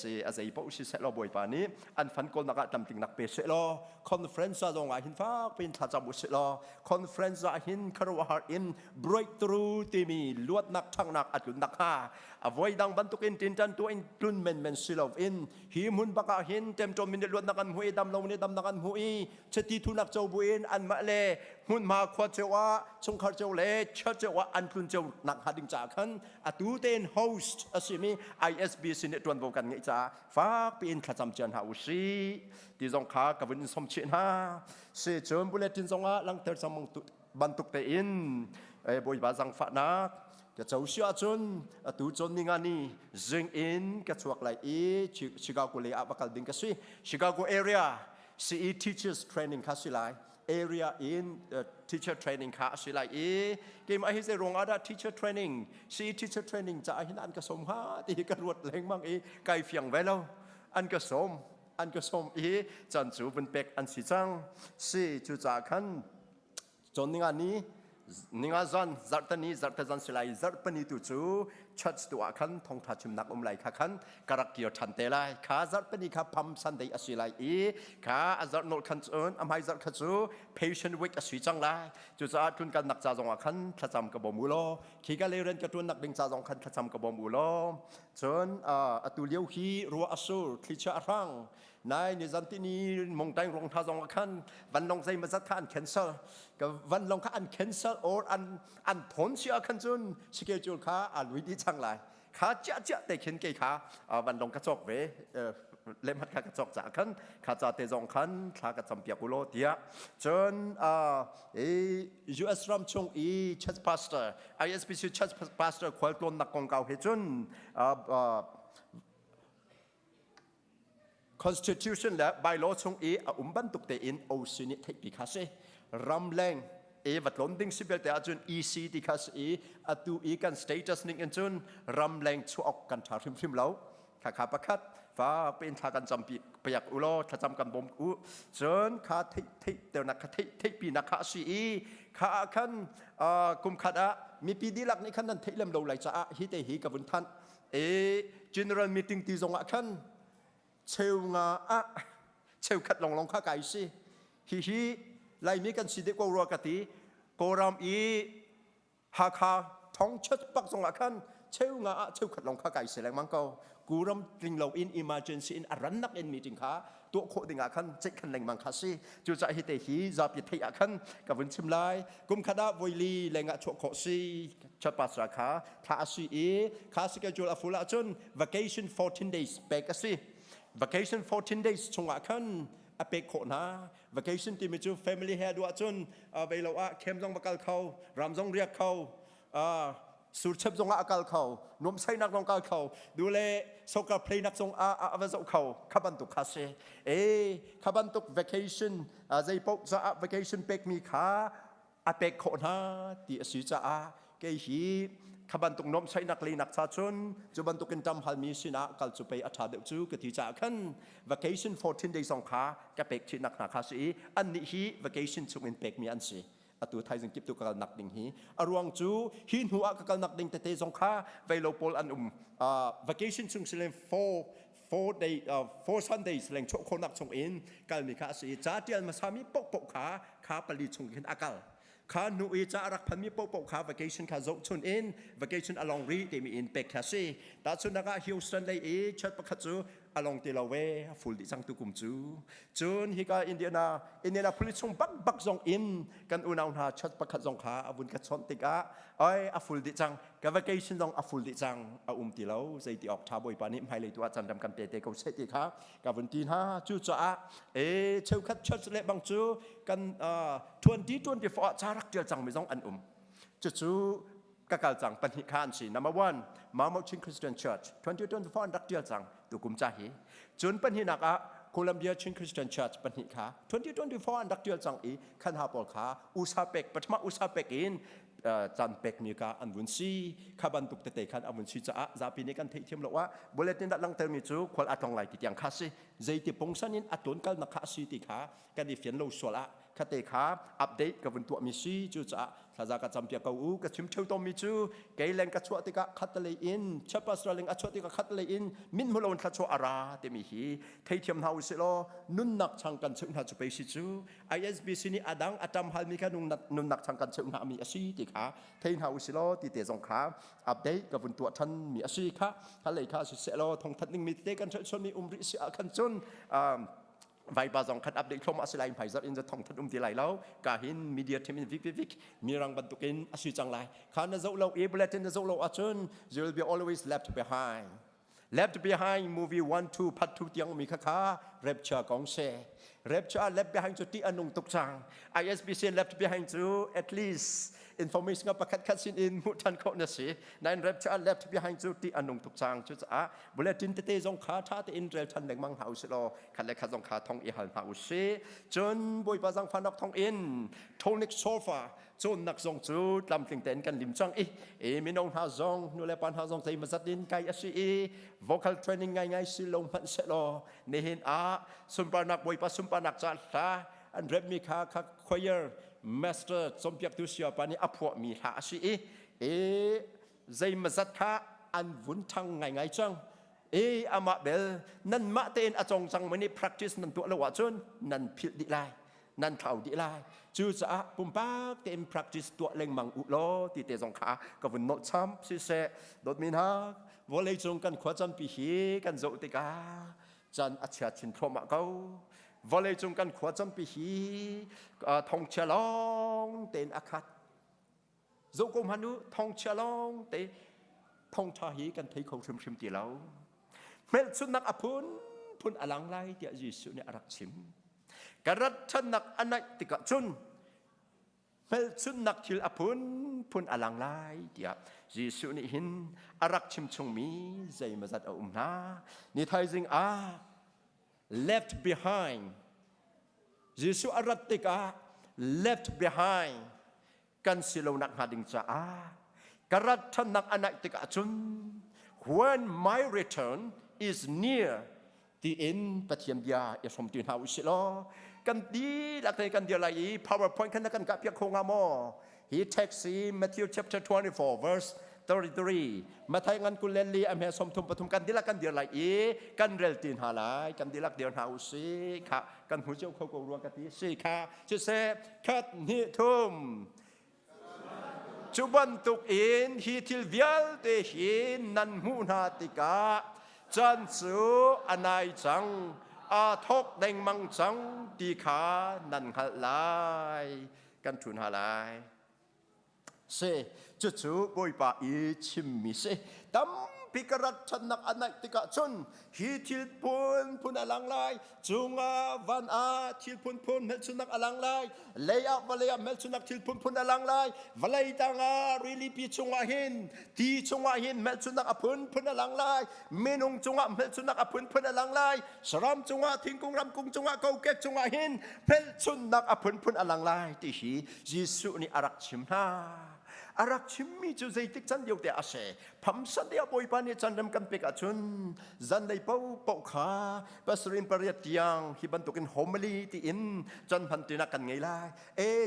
Speaker 9: สิอาศัยพวกสิเสร็จเราบ่อยป่านนี้อันฟันกลนักตำติงนักเปเสร็จเรา conference จงหินฟ้าเป็นทัศน์บุษเรา conference หินคารวะหิน breakthrough ที่มีลวดนักทั้งนักอัดนักฮาavoid ang bantukin tintan tu include men silov in himun baka hin tem to min luat nakan hui dam lo ni dam nakan hui cheti thu nak chau buin an ma le hun ma khwa chewa chung khar chau le cha chewa an klun chau nak hading cha khan atu ten host asimi ISBC ne tuan vo kan ngai cha fa pin khacham chan ha usi ti jong kha ka vin som chin ha se chom bulletin zonga lang ter samang bantuk te in boi ba jang fa na cái cháu xia chun tu chun ni ngani zing in cái chuak lại Chicago le abakal ding cái suy Chicago area CE teachers training khá suy lại area in teacher training khá suy lại cái mà hiện giờ rong ada teacher training CE teacher training cha hin an cái som ha thì cái ruột leng mang cái phiang về lâu an cái som chân chú bên bek an si chang si chú cha khan chun ni ngani ninga zan zartani zartazan silai zarpani tu chu church tu akhan thong tha chim nak lai kha khan karak kio thante lai kha zarpani kha pam san dei asilai kha azar nol khan chon amhai zar kha chu patient week asui chang lai chu cha tun kan nak cha jong akhan thacham ka bomulo khiga le ren ka tun nak ding cha jong khan thacham ka bomulo chon atu liu hi ro asur thlicha arang nai ni zantini mong tang rong tha jong akhan van long sai ma zat khan cancer ka van long kha an cancel or an thon sia khan chun schedule kha an wi di chang lai kha cha te khen ke kha van long ka chok ve lem hat kha ka chok cha khan kha cha te jong khan thla ka champia kulo tia chon US ram chung church pastor ISBC church pastor khwal klon nak kong kau he chun constitution la bylaw chung ban tuk te in o sinit thek pi kha se ramleng vật lốn đinh sibel te achun EC tikas atu kan status ning en chun ramleng chuok kan tha phim lo ขาประคัดฟ้าเป็นทากันจำปีพยักอุโลถ้าจำกันบ่มอุเชิญขาทิเตียวนักทิปีนักขาชีขาขันกุมขัดมีปีดีหลักในขันนั้นทิเล่มเราไหลจ้าฮิเตหิกับวันทันgeneral meeting ที่ทรงขันเชลงาเชลขัดลงข้าไก่สิฮิไล่มีกันสิเด็กรัวกติโกรามหาคาท้องชัดปักทรงขันเชลงาเชลขัดลงข้าไก่เสร็จมั้งก็กูรำลิงเราอิน emergency in รันนักอินมีจริงค่ะตัวโคดิงอาคันเจ็ดขันแรงมังคัสิจูจ่าฮิเตฮีจับยิทยาคันกับวันชิมไลกุมขดาวิลีแรงอาชวโคซีชัดปัสราคาท่าซีข้าสเกจูลาฟูลาจน vacation 14 days เปกสิ vacation 14 days ชงอาคันอเปกโคนา vacation ที่มีจู family เฮดวจนเวลาเข้มจงบักลเขารำจงเรียกเขาสุดเชฟจงอาการเขานมใส่นักจงการเขาดูแลสกัดเพลนักจงอาวัจเขาขับันตุกคาเซ่ขับันตุก vacation ใจพบจะ vacation เป็กมีขาอเป็กโคนาที่สุดจะเกี่ยขับันตุกนมใส่นักลีนักชาชนจุบันตุกินจำพันมีสินะกัลจุไปอัฐาเดจูกติจ่าขัน vacation 14 days สองขากับเป็กชินักนักคาสีอันนี้ vacation ชุกินเป็กมีอันสีตัวไทยจึงเก็บตัวกัลนักดิ่งฮีอรวงจูหินหัวกัลนักดิ่งแต่สงขาเวลาพอลอันvacation ซึ่งสิเลน4 Sundays แรงโชคคนนักส่งอินกัลมีข้าสีจ้าเดียนมาสามีปกขาปลีชงเห็นอากัลข้าหนูจ้ารักพันมีปกขา vacation ข้าโจชนอิน vacation อลองรีเดมีอินเป็กข้าสีแต่ส่วนนักฮิวสตันเลยชัดประคัตจูอลองเตลเวฟูลดิจังตุกุมจูจนฮิกาอินเดียนาพลิชงบักจงอินกันอุณาหาชัดประคัตจงขาอาบุญกัดชนติกาฟูลดิจังกับ vacation จงฟูลดิจังเตลใจที่ออกทาบอยปานิมให้เลยตัวจันดำกันเตะเขาเสติค่ะกับวันที่5จูจ้าเชื่อคัดชัดเล็บบางจูกัน2024จารักเดียวจังไม่ต้องอันจูกกาลจังปัญหาอันสิnumber 1มาโมชินคริสเตียนเชิร์ช2024รักเดียวจังตุกุมจ่าฮีจนปัญหานักโคลัมเบียชินคริสเตียนเชิร์ชปัญหา2024รักเดียวจังขันหาปอลขาอุซาเปกปัทมาอุซาเปกอินจันเป็กมีกาอันวุนซีข้าบันตุกเตะขันอันวุนซีจะปีนี้กันเทียมหรอกว่าบริเวณด้านหลังเติมมีจูควอลอัตองไหลติดยังคาซีใจติปงสันินอัตนกันนักคาซีติขากันดิเฟียนโลสละคาเตขาอัปเดตกับวันตัวมีซีจูจะถ้าจะกระจำเปียกอูกระชิมเที่ยวต้มมีจูเกยเลงกระชัวติกาคัตเลอินชับปัสระเลงกระชัวติกาคัตเลอินมินมุลวันกระชัวอาราเตมีฮีเทียมเฮาสิโลนุนนักช่างกันเชิงหาจุไปสิจู Isbc นี่อดังอดัมฮัลมีกันนุนนักช่างกันเชิงหามีอาชีติขาเทียมเฮาสิโลติเตจงขาอัปเดตกับวันตัวท่านมีอาชีค่ะฮัลเลยค่ะสิเสโลทงทัดนิ่งมีเตกันชนมีริสิอาคันชนไวบาจงคัดอัปเดตข้อมูลอะไรภายในจะท่องทันที่ไหลแล้วกาหินมีเดียทีมวิกมีรังบรรทุกินอาชีจังไรข้าในโซโลเบลเลตินในโซโลอาจุน you will be always left behind movie 1 2 part 2 ที่ยังมีค่าเร็บเชื่อกองเซ่เร็บเชื่อ left behind จุดที่อนุตุกจัง Isbc left behind จุด at least information กับประคัดคัดสินอินมุทันคนสินั่นเร็บเชื่อ left behind จุดที่อนุตุกจังจุดจะบริเวณที่จงขาท่าที่อินเรลทันแดงมังหาสิโลขันเล็กขัดจงขาทองอีหันหาสิจนบุยปะจังฟันนักทองอินโทนิกโซฟาจนนักจงจุดลำติงเต้นกันลิมจังมีน้องหาจงนูเลปันหาจงใจมาจัดดินไกอาชีvocal training ง่ายๆสิลงพันเสโลเนหินสุมปานักบุยปะสุมปานักจัดละอันเร็บมีค่าchoir master สมเปียกตุเสียปานี่อภวมีหาชีใจมาจัดค่าอันวุ่นทางง่ายๆจังอามาเบลนั่นมาเต้นอาจงจังมันนี่ practice นั่นตัวละว่าจนนั่นผิดดีไรนั่นเท่าดีไรจูจะปุ่มปากเต็ม practice ตัวเล่งมังอุโลที่เตะจงขากับวันโนช้ำสิเสดดมินฮักวอลเลยจงกันขวาจันปีฮีกันโจติกาจันอาชญาชินพรหมะเก้าวอลเลยจงกันขวาจันปีฮีทองเชลองเต้นอาคัดโจกุมฮันุทองเชลองเตทองชาฮีกันที่เขาชิมตีเราเมื่อสุนัขอพุนพุนอลังไลเดียยิสุเนี่ยรักชิมกระชันนักอันไหนติกะชุนเมื่อสุนัขทิลอพุนพุนอลังไลเดียยิสุนี่หินรักชิมชงมีใจมาจัดอุ้มนานี่ไทยจึงleft behind ยิสุอรัตติกะ left behind กันสิโลนักหาดิงจ้ากระชันนักอันไหนติกะชุนwhen my return is near the end ปะเทียมยาอย่าสมตื่นหาอุสิโลกันดีหลักในกันเดียวไร PowerPoint กันนักกันกับเพียงคงอามอ He takes Matthew chapter 24 verse 33มาไทยงันกุเลลีอเมสมทุมปฐุมกันดีละกันเดียวไรกันเรลตินหาลายกันดีลักเดียวหาอุสิค่ะกันหูเจ้าเขาโกรวงกันดีสิค่ะจะเสคัดนิทุมจุบันตุกอินฮีทิลเวียลเตหินนันหูนาติกาจันสูอนายจังอาทกแดงมังจังตีขานันหัลายกันทุนหาลายเสจุดสูบอยปาอีชิมมิเสตั้มพิกรัตชนักอนัยติกาชนฮีทิลพุนอลังลายจุงอาวันอาทิลพุนเมลชุนักอลังลายเลียวเลียเมลชุนักทิลพุนอลังลายวลัยตังอาริลิปีจุงอาหินทีจุงอาหินเมลชุนักอพุนอลังลายเมนุงจุงอาเมลชุนักอพุนอลังลายสรามจุงอาทิงกุงรำกุงจุงอาเกาเกจุงอาหินเมลชุนักอพุนอลังลายที่ฮียิสุนี่อารักชิมนาอารักชิมมีจุดใจติดจันเดียวแต่อาเซ่พัมสันเดียบอยปานี่จันดำกันเปกอาชุนจันได้เป้าปกขาปัสรินปริยัติยังฮิบันตุกินโฮมลีที่อินจันพันตินักกันไงล่ะ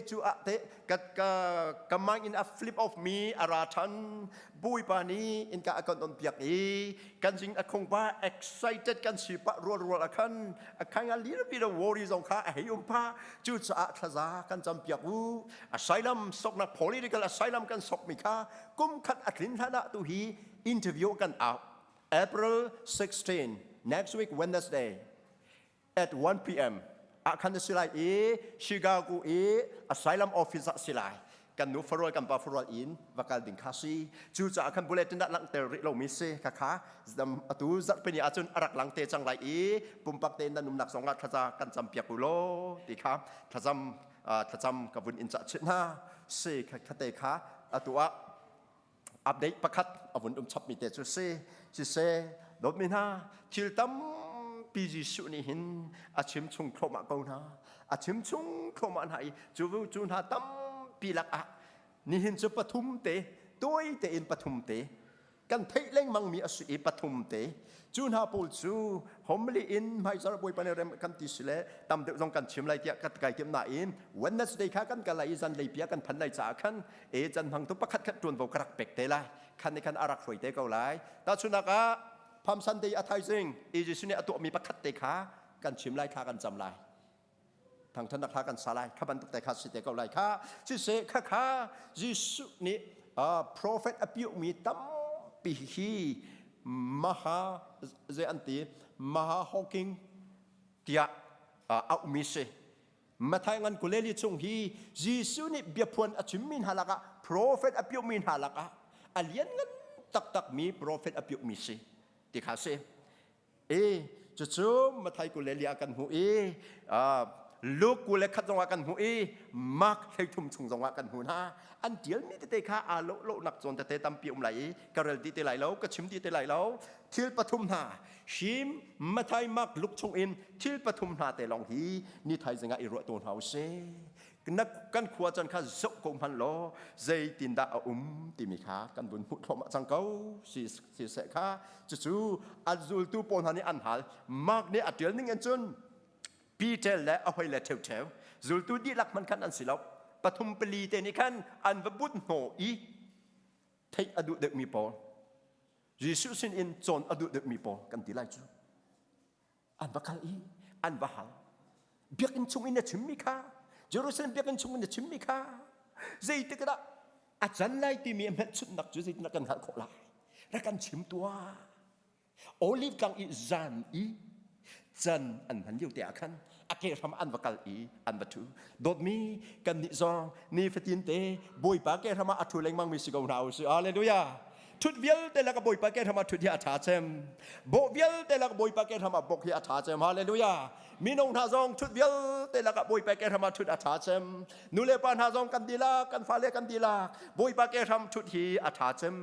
Speaker 9: จูอาเตกำมังอินอัฟลิปออฟมีอาราทันบุยปานี่อินกะอากันตนเปียกกันจิงอคงป้า excited กันสิปะรัวละคันคังอาลีร์ปีละวอรีสองข้าเฮียมป้าจูจะอาทซากันจำเปียกวูอาไซลัมสกนัก political asylum กันสกมิค่ะกุมขัดอัคลินธนาตุฮีอินเทอร์วิวกันเอา April 16 next week Wednesday at 1 p.m. อาคันสิไลชิคาโกasylum office สิไลกันนูฟรอลกันปาฟรอลอินวักดินคาซีจูจะอาคันบุเลตินดักลังเตอริโลมิเซค่ะจำตูจัดเป็นอาจุนอารักลังเตจังไรปุ่มปักเตนนันนุมนักสองรัฐจะกันจำเปียกุโลดีครับถ้าจำกับวุนอินจัดชินาเซค่ะเตค่ะตัวอัปเดตประคัดอาวุธชับมีเตจุเซโดดมินาทิลตัมปีจิสุนิหินอาชิมชุงโครมาเกานาอาชิมชุงโครมาไหนจูนาตัมปีลักอะนี่หินจะปฐุมเตตัวเตอินปฐุมเตกันเทเล่งมังมีอสุอิปฐุมเตจูนาปูจูฮอมลีอินไม่สารบวยปนเรมกันติสเลตามเดือดกันชิมไลเตียกัดไก่เก็บหน้าอินวันนั้นสเดย์ข้ากันกันไลจันไลเปียกันพันไลจ่าขันจันพังตุปขัดขัดจวนโบกรักเป็กเตไลขันในขันอารักรวยเตเกาไลตาชุนักะพัมซันเดย์อัทไทซิงจิสุเนอตัวมีปขัดเตข้ากันชิมไลข้ากันจำไลทางท่านนักข้ากันสลายข้าบันตุกแต่ข้าสิเตเกาไลข้าจิเสข้าจิสุนี่prophet อภิมีตั้มปีฮีมหาเจอันตีมหาฮอกิงเตียเอามิเซมาทายงันกุเลลิจงฮียิสุนี่เบียพวนอชิมินฮาลักะ prophet อภิมินฮาลักะอัลยันงันตักมี prophet อภิมิเซติขาเซจู่ๆมาทายกุเลลิอากันหูลูกกูเล็กขัดจังหวะกันหูมักให้ทุ่มชุงจังหวะกันหูนะอันเดียวนี่เตะข้าอาโลนักจนแต่เตะตำปีไหลกระเรลดีเตะไหลแล้วก็ชิมดีเตะไหลแล้วทิลปฐุมนาชิมมาไทยมักลุกชงอินทิลปฐุมนาเตะลองฮีนี่ไทยจะงะอิรัวตัวเขาเซนักกันขวาจันข้าจกกงพันโลใจตินดาติมิข้ากันบุญพุทธมาจังเก้าสีเสข้าจู่ๆอัลซูลตูปนฮันนี่อันหัลมักเนี่ยอัดเดียวนิ่งเงินจนปีเจลและเอาไปและเทวจูลตูดีลักมันขันอันสิลาวปฐุมปลีเตนิขันอันวบุญโหอีเทอดุเด็กมีปอยิสุสินอินจนอดุเด็กมีปอกันตีไลจูอันวะคัลอีอันวะฮัลเบียกินชงอินเนชิมมิค่ะเยรูซาเล็มเบียกินชงอินเนชิมมิค่ะใจติกระอาจารย์ไลที่มีเม็ดชุดนักจุดใจนักกันขัดขอไลรักกันชิมตัวโอลิฟกังอีจานอีจันอันพันยิ่งแต่ขันอาเกทำอันวักลอีอันบัตุโดดมีกันนิจองนี่ฟตินเตบุยปากเกทำอัตุเลงมังมิสิกาวนาอุสอาเลลูยาทุดเวลแต่ละก็บุยปากเกทำอัตุที่อัฐาเจมโบเวลแต่ละก็บุยปากเกทำอับกที่อัฐาเจมฮาเลลูยามีนงท่าจองทุดเวลแต่ละก็บุยปากเกทำอัตุอัฐาเจมนูเลปานท่าจองกันดีลากันฟาเลกันดีลาบุยปากเกทำทุดที่อัฐาเจม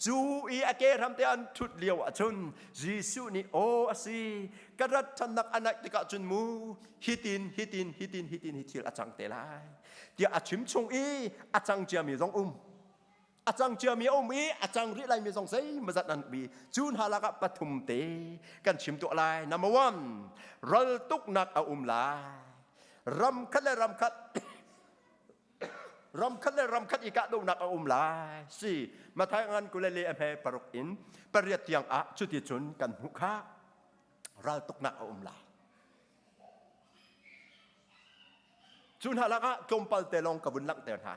Speaker 9: จูอีอาเกทำแต่อันทุดเลียวอจุนยิสุนี่โออาซีกระทันนักอนัยติกาจุนมูฮิตินอาจังเตลายเดี๋ยวอาชิมชงอาจังเจียมีจง อาจารย์เจียมีอมีอาจารย์ริไลมีสงสัยมาจัดนันบีจูนฮาลากะปฐุมเตกันชิมตัวลายนัมวันรัลตุกนักอาลารำคัดและรำคัดรำคัดและรำคัดอีกะดูนักอาลาสี่มาทายงานกุเลเลอเพปรกอินปริยัติยังอะจุดที่จุนกันหุกะรัลตุกนักอาลาจูนฮาลากะกลมปัลเตลองกับบุญลักเตอร์ฮา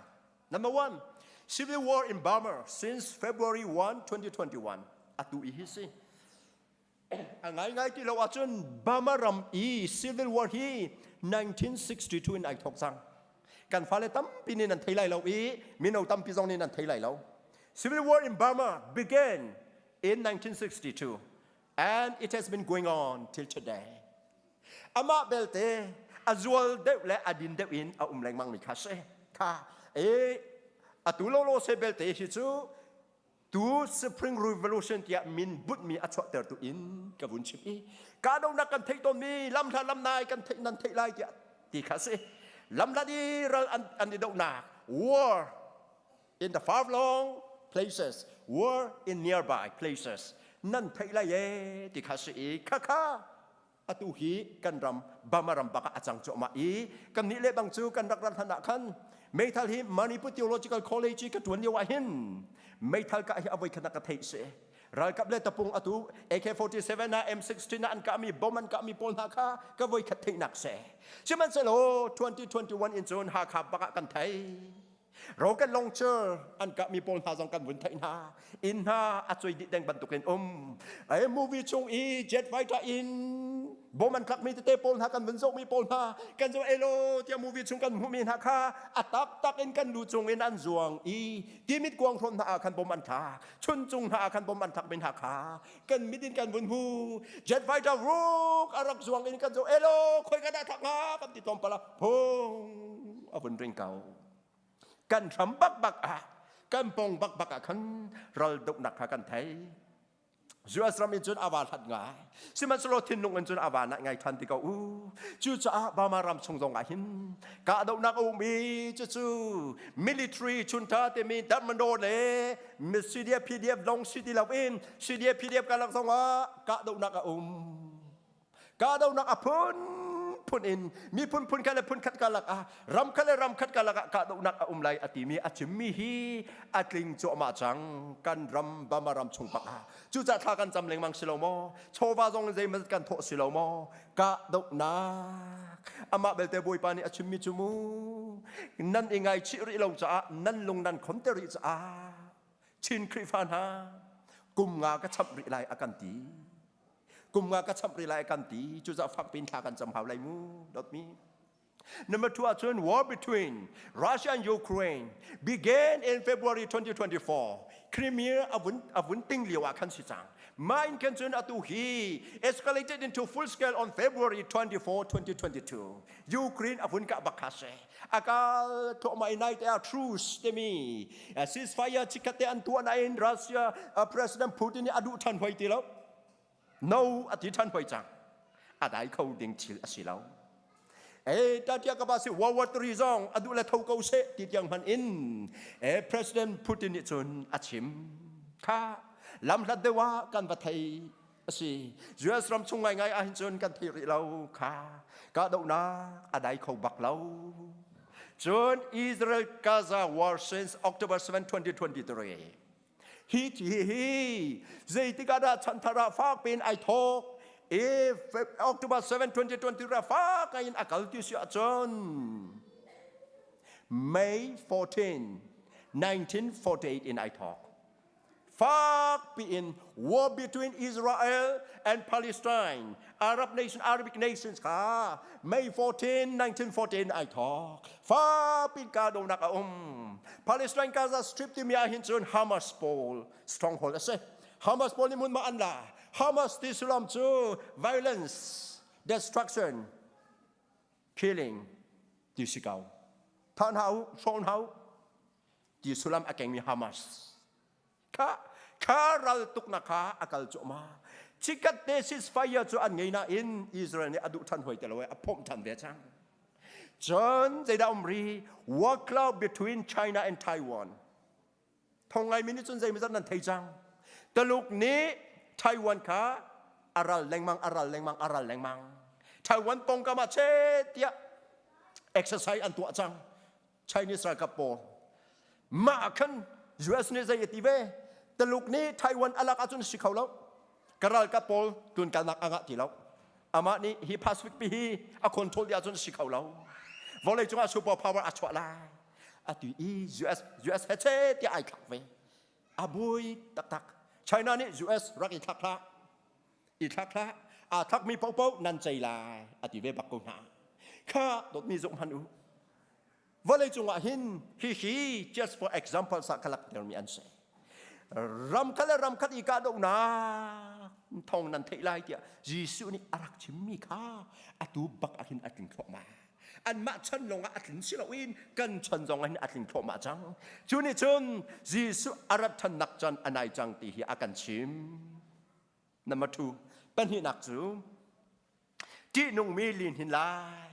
Speaker 9: Number one, civil war in Burma since February 1, 2021. Atu ihisi. Angai ti lo achun Burma ram civil war hi 1962 in ai thok sang. Kan phale tam pinin an thailai lo minau tam pi jong ni nan thailai lo. Civil war in Burma began in 1962 and it has been going on till today. Ama belte azwal de le adin de in a leng mang mi khase. Ka atulolo sebel te hichu tu spring revolution tia min but mi achwa ter tu in kabun chipi ka dong na kan thei ton mi lam tha lam nai kan thei nan thei lai tia ti khase lam la di ral an di dong na war in the far long places war in nearby places nan thei lai ye ti khase e kha kha atu hi kan ram bamaram baka achang cho ma i kan ni le bang chu kan rak ran thana khanไม่ทันที่มานิพุ theological college ก็ตัวเดียวหินไม่ทันก็เอาไว้ขณะกระเทศเรากับเล่ตะปุงอตุ AK47 นะ M16 นะอันก็มีบอมมันก็มีปนหาค่าก็ไว้ขัดเทนักเสใช่ไหมเสโล2021 in June หาขับปะกันไทยเรากันลงเชื่ออันก็มีปนหาสองกันบนไทยนะอินฮาอัศวินแดงบรรทุกเงินไอ้มูวี่ชงอีเจ็ตไฟท์อินบอมันคลักมีเตปนหากันบนโซมีปนหากันจะเอโลที่มูวี่ชงกันมูมีหาค่าอัตักตักเอ็นกันดูจงเอ็นอันจวงอีที่มิดกวางพรนหาคันบอมันทาชุนจงหาคันบอมันทักเป็นหาค่ากันมิดินกันบนหูเจ็ตไฟท์รูกอารักจวงเอ็นกันจะเอโลคอยกันได้ทักหากันติดตอมปะละพงเอาบนเริงเก่ากันทำบักบักอะกันปงบักบักอะขันเราดุนักหากันไทยจูอัสรามิจุนอาวาทัดง่ายสิมันสโลทินลงจุนอาวานักง่ายทันที่เขาจูจ้าบามารำชงจงอาหินกาดุนักมีจูมิลิทรีชุนทาเตมีดัมมันโดเลมิซีเดียพีเดียลงซีดีลาวินซีเดียพีเดียกันลักษณะกาดุนักกาดุนักพุนพุนอินมีพุนกันและพุนขัดกันลักรำกันและรำขัดกันลักกาดุนักไลอติมีอาจิมีฮีอัดลิงโจมาจังกันรำบามารำชงปักจูจะทากันจำเลงมังสิโลโมโชวาจงใจมันกันโทสิโลโมกาดุนักอามาเบลเตบุยปานิอาจิมีจูมูนั่นเองไงชิริลงจ้านั่นลงนั่นคนเตริจ้าชินคริฟานฮากุมงากระชับริไลอากันตีกุมงากระชับริไลกันตีจูจะฟักปินทากันจำหาไรมูดอทมี Number two, a war between Russia and Ukraine began in February 2024. Crimea avun ting liwa kan si chang. Main kan chun atu hi escalated into full scale on February 24, 2022. Ukraine avun ka bakase. Akal to mai night air truce temi. Ceasefire chikate antua na in Russia President Putin ni adu than hoi ti lo. No ati than hoi chang. Adai khâu ding chil asilaw. Tatia kabasi World War III zong adula thau kau se ti tiang han in President Putin ni chun achim kha lam hlat dewa kan bathai asi US ram chung ngai ngai a hin chun kan thi ri lau kha ka dau na adai khau bak lau chun Israel Gaza war since October 7 2023 hi zai ti ka da chanthara fak pin ai thok if October 7, 2020, Rafa kain akal ti siya chon. May 14, 1948 in I talk. Fak in war between Israel and Palestine, Arabic nations ka. May 14, 1914 I talk. Fak in ka do naka Palestine Gaza Strip ti miya hin chon Hamas pole stronghold ase. Hamas pole ni mun maanla. Hamas ti sulam to violence, destruction, killing, ti sikaw. Tan hau, son hau, ti sulam akeng mi Hamas. Ka ral tuk na ka akal choma. Chikat te ceasefire to an ngay na in Israel ni adu tan hoy talawe apom tan ve chang. John zayda umri war cloud between China and Taiwan. ทองไงมินิจนใจมิจันนันไทยจังตลุกนี้ไต้หวันขาอารัลแรงมังอารัลแรงมังอารัลแรงมังไต้หวันปงกามาเชติยะเอ็กซ์ไซส์อันตัวจังไชนีสกับโปมาขัน US นี่ใจตีเวตลุกนี้ไต้หวันอลักอาจุนสิเขาแล้วกระไรกับโปตุนกันนักอ่างที่แล้วอามานี่ฮีพาสฟิกปีฮีอาคนโทษอาจุนสิเขาแล้ววอลเลยจงอาซูเปอร์พาวเวอร์อาชวลายอาตุอี US เฮเชติไอคักเวอาบุยตักไชน่านี่ US รักอีทักละอาทักมีเป้านันใจลายอาติเวบักกุนาข้าตดมีสมพันธ์ว่าเลยจงว่าหินฮี just for example สักขลักเดียวมีอันเสรำคัดและรำคัดอีกาดงนาทองนันเทลายเดียยิสุนี่อารักชิมมีข้าอาตูบักอาหินอาติงเข้ามาอันมาฉันลงอาติงสิลวินกันฉันจงอาหินอาติงเข้ามาจังจุนี่จนยิสุอารัตนักจันอันไหนจังตีฮีอากันชิมนัมทูเป็นหินักจูที่นุ่งมีลินหินลาย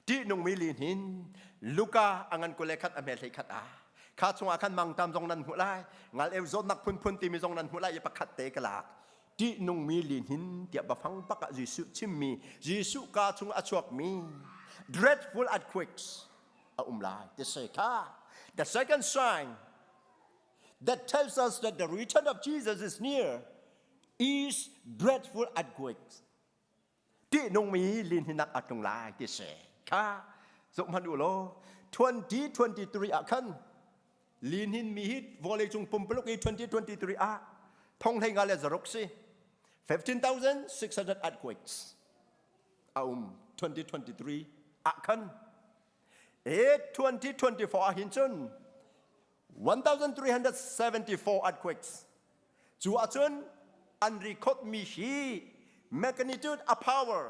Speaker 9: ที่นุ่งมีลินหินลูกาอังันกุเลขัดอเมริขัดข้าชงอาคันมังตามจงนั้นหัวไล่งานเอวโซนักพุ่นตีมีจงนั้นหัวไล่อย่าประคัดเตะกลากที่นุ่งมีลินหินเดียบฟังปักยิสุชิมมียิสุกาชงอาชวกมี dreadful earthquakes ไล่ the second sign that tells us that the return of Jesus is near is dreadful earthquakes ที่นุ่งมีลินหินนักอัดตรงไล่ที่เสกข้าสมพันธ์อุโล2023อาคันลินหินมีฮิตวอลเลย์จงปุ่มปลุกอี2023ท่องไทยงานเลจรกสิ15,600 earthquakes 2023อาคัน2024หินจน1,374 earthquakes จูอาจนอันรีคอดมีฮี magnitude of power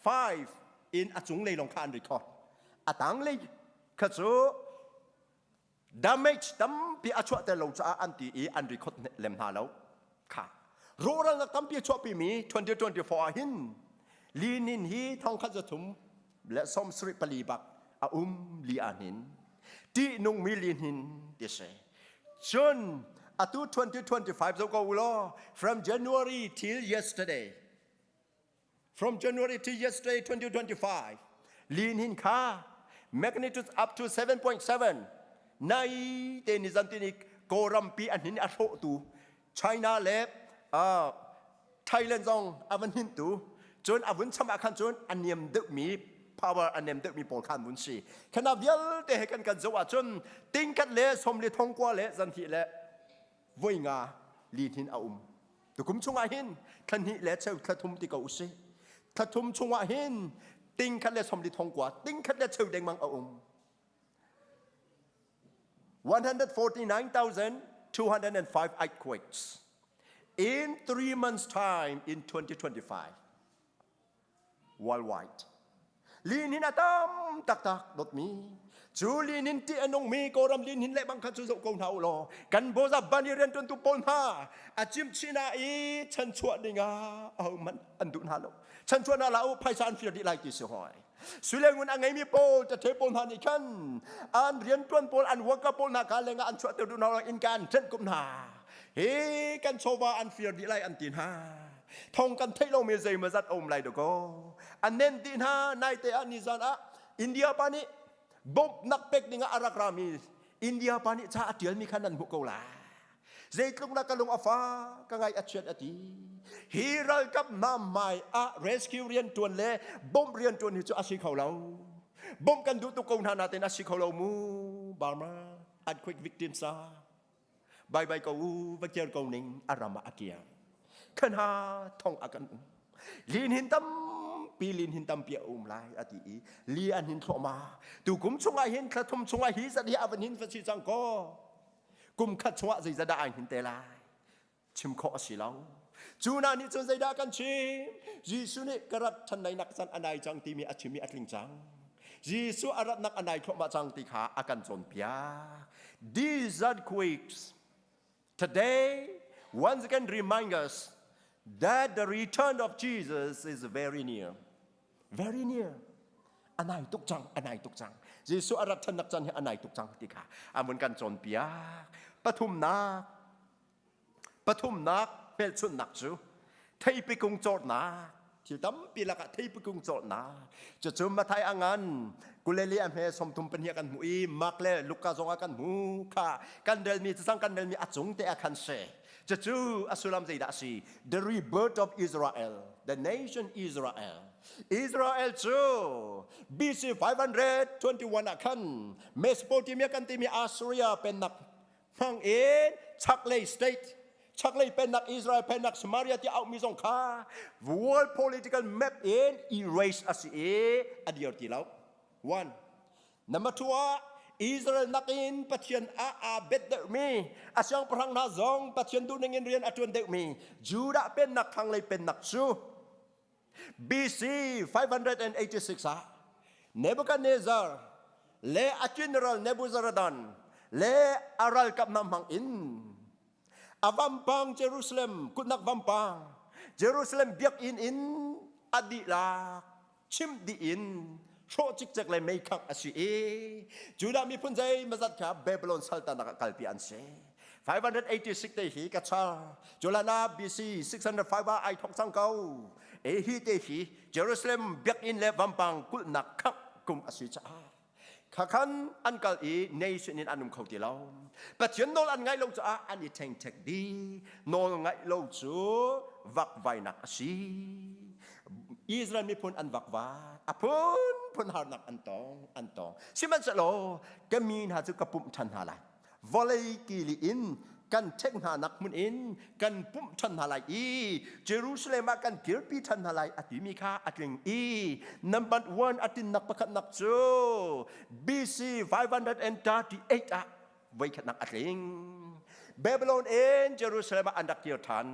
Speaker 9: 5 in อาจงเลยลงคานรีคอดอาตังเลยข้าจูdamage ตั้มปีอาชวะแต่เราจะอันตีอันรีคอดเล่มหาแล้วค่ะรู้รังตั้มปีชวะปีมี2024หินลีนินฮีทองขัดจะถุมและสมสริปลีบักลีอานินที่นุ่งมีลีนินดิเสจนอาตุ2025จะก็อุโล from January till yesterday 2025ลีนินค่ะ magnitude up to 7.7 ในเดนิซันตินิกโกรัมปีอันหินอัโรตูไชน่าเล็บไทยแลนด์ซองอาวันหินตูจนอาวุธสมัครจนอันเนียมดึกมี power อันเนียมดึกมีโปรขันมุนซีขณะเดียวเตะกันกันจังหวะจนติ้งกัดเละสมลิทงกว่าเละสันทีเละวิ่งาลีหินอาตุกุมชงอาหินขันหิเละเจ้าขัดทุมติกาอุซีขัดทุมชงอาหินติ้งคัดเละสมลิทงกว่าติ้งคัดเละเจ้าเด้งมัง149,205 earthquakes in 3 months' time in 2025 worldwide. Linin atam tak dot mi. Chu linin ti anong mi koram linin le bang khan su zo kong hau lo. Kan bo za bani ren tun tu pon ha. Achim china I chan chua dinga. Man andun ha lo. Chan chua na lao phai san fir di lai ti se hoi. Sulengun angai mi pol ta te pon han ikan an rian tuan pol an waka pol na ka lenga an chua te du na in kan chen kum na he kan chowa an fear di lai an tin ha thong kan thai lo me zai ma zat om lai do ko an nen tin ha nai te an ni zan a India pani bom nak pek ninga arak rami India pani cha atial mi khanan hu ko la zai tlung na kalung afa ka ngai achet ati hiral kap nam mai a rescue rian tuan le bom rian tuan hi chu asi khau lo bom kan du tu kong na natin asi khau lo mu Burma earthquake victims a bye bye kau vakir kau ning arama akia kan ha thong akan lin hin tam pilin hin tam pia lai ati li an hin thoma tu kum chunga hin khathum chunga hi sa dia avan hin fasi chang ko kum khat chunga zai zada an hin te lai chim kho si lau chu na ni chon zai da kan chi jisu ni karat than nai nak san anai chang ti mi achimi atling chang jisu arat nak anai thoma chang ti kha akan chon pia these earthquakes today once again remind us that the return of Jesus is very near. Very near. อันไหนตุกจังอันไหนตุกจังยิสุอารัธนักจันให้อันไหนตุกจังติค่ะอามุนกันจนเปียปฐุมนักเป็นชุนนักจูไทยไปกุงโจดนักที่ตั้มปีละก็ไทยไปกุงโจดนักจะจุ่มมาไทยอ่างานกุเลลีอันเฮสมทุมเป็นเฮียกันหูอีมักเล่ลูกกาจงอากันหูค่ะกันเดินมีจะสร้างกันเดินมีอัจฉริยะคันเสจะจูอัสลัมใจดัช the rebirth of Israel the nation Israel จู BC 521 อาคันเมสโปเตเมียกันที่มีอัสซีเรียเป็นนักฮังเอ็นชักเลย์ state ชักเลยเป็นนักอิสราเอลเป็นนักสมาเรียที่เอามีสงครา world political map in erase อาศัยอดีตที่เรา one number two อิสราเอลนักอินปัจจัยอาเบดเดมีอาเซียนพลังนาซองปัจจัยดูในเงินเรียนอาจวนเดมีจูดาเป็นนักทางเลยเป็นนักซู BC 586 เนบูคัดเนซาร์เลอาจินรัลเนบูซาราดันเลอารัลกับนำหังอินอาวัมปังเยรูซาเล็มกุนักวัมปังเยรูซาเล็มเบียกอินอดีลาชิมดีอินโชจิกจักเลยไม่ขังอาชีจูดามีพุ่นใจมาจัดขาเบบิโลนซัลตานักกัลปีอันเซ586เตหีกัจฉาจุลานา BC 605ว่าไอทองสังเกาฮีเตหีเยรูซาเล็มเบียกอินเลวัมปังกุนักขังกุมอาชีจ้าข้าขันอันกัลอีในส่วนนี้อันนุ่มเขาตีเราปัจจุบันนอลอันไงเราจะอันนี้แทงเทคดีนอลไงเราจะวักไว้นักอาชีอิสราเอลมีพูนอันวักไว้พูนหานักอันตองสิมันจะโลก็มีหาจุกระปุ่มทันหาไรวอลเลย์กิลีอินกันเทคหานักมุนอินกันปุ่มทันหาไรเยรูซาเล็มกันเกิดปีทันหาไรอธิมีค่าอัดลิงnumber one อธินักประคัดนักโจ BC 538ไว้ขัดนักอัดลิงเบบิโลนเยรูซาเล็มอันดักเกียวทัน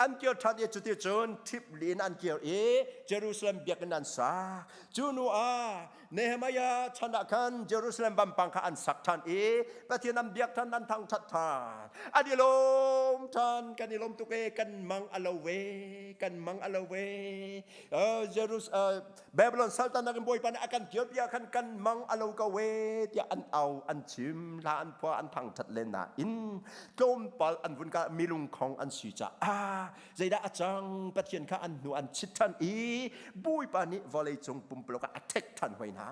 Speaker 9: อันเกียวทันจุดที่จนทิพลินอันเกียวเยรูซาเล็มเบียกันนันซาจูนัวเนหมายาชนะกันเยรูซาเล็มบัมปังขันสักทันปฏินันเบียกทันนันทางชัดทานอดีลมทันกันดิลมตุกกันมังอลาเวเยรูซาเบบิโลนซัลตานักบอยปันอากันเกียวเบียกันมังอลากเวที่อันเอาอันชิมลาอันพัวอันทางชัดเลน่าอินโจมปอลอันวุ่นกะมีลุงของอันสีจ้าใจได้อาจังปฏิญาณอันหนูอันชิดทันบุยปานิวอลเลจงปุ่มปลอกอัดเทคทันไว้นะ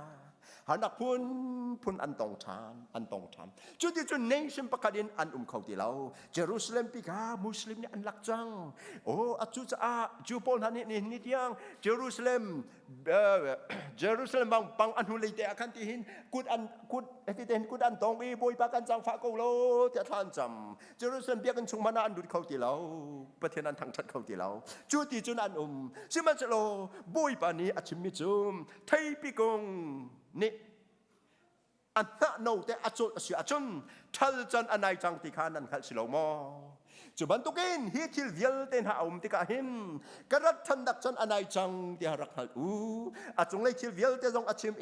Speaker 9: หานักพุนอันตองทานจุดที่จุดเนชั่นประกาศอันเขาที่เราเยรูซาเล็มปีกามุสลิมนี่อันหลักจังโอ้อาจุจะจูปนฮันนี่นิดยังเยรูซาเล็มบางปังอันหุ่นเลยแต่อาคันที่หินกุดที่เห็นกุดอันตองบุยปากันจังฝากโลจะทานจำเยรูซาเล็มเบียกันชงมานาอันดุดเขาที่เราประเทศนั้นทางชัดเขาที่เราจุดที่จุดอันซึ่งมันจะโลบุยปานี้อาชิมิจุมไทยปีกงนี่อันนั้นโน้ตอาจุนทัลจันอันไหนจังที่ขานันขัดสิโลมอจุบันตุกินฮิคิลเวลเตนหาที่กาหิมกระดับทันดักจันอันไหนจังที่หารักหัดอาจงเลยคิลเวลเตจงอาชิม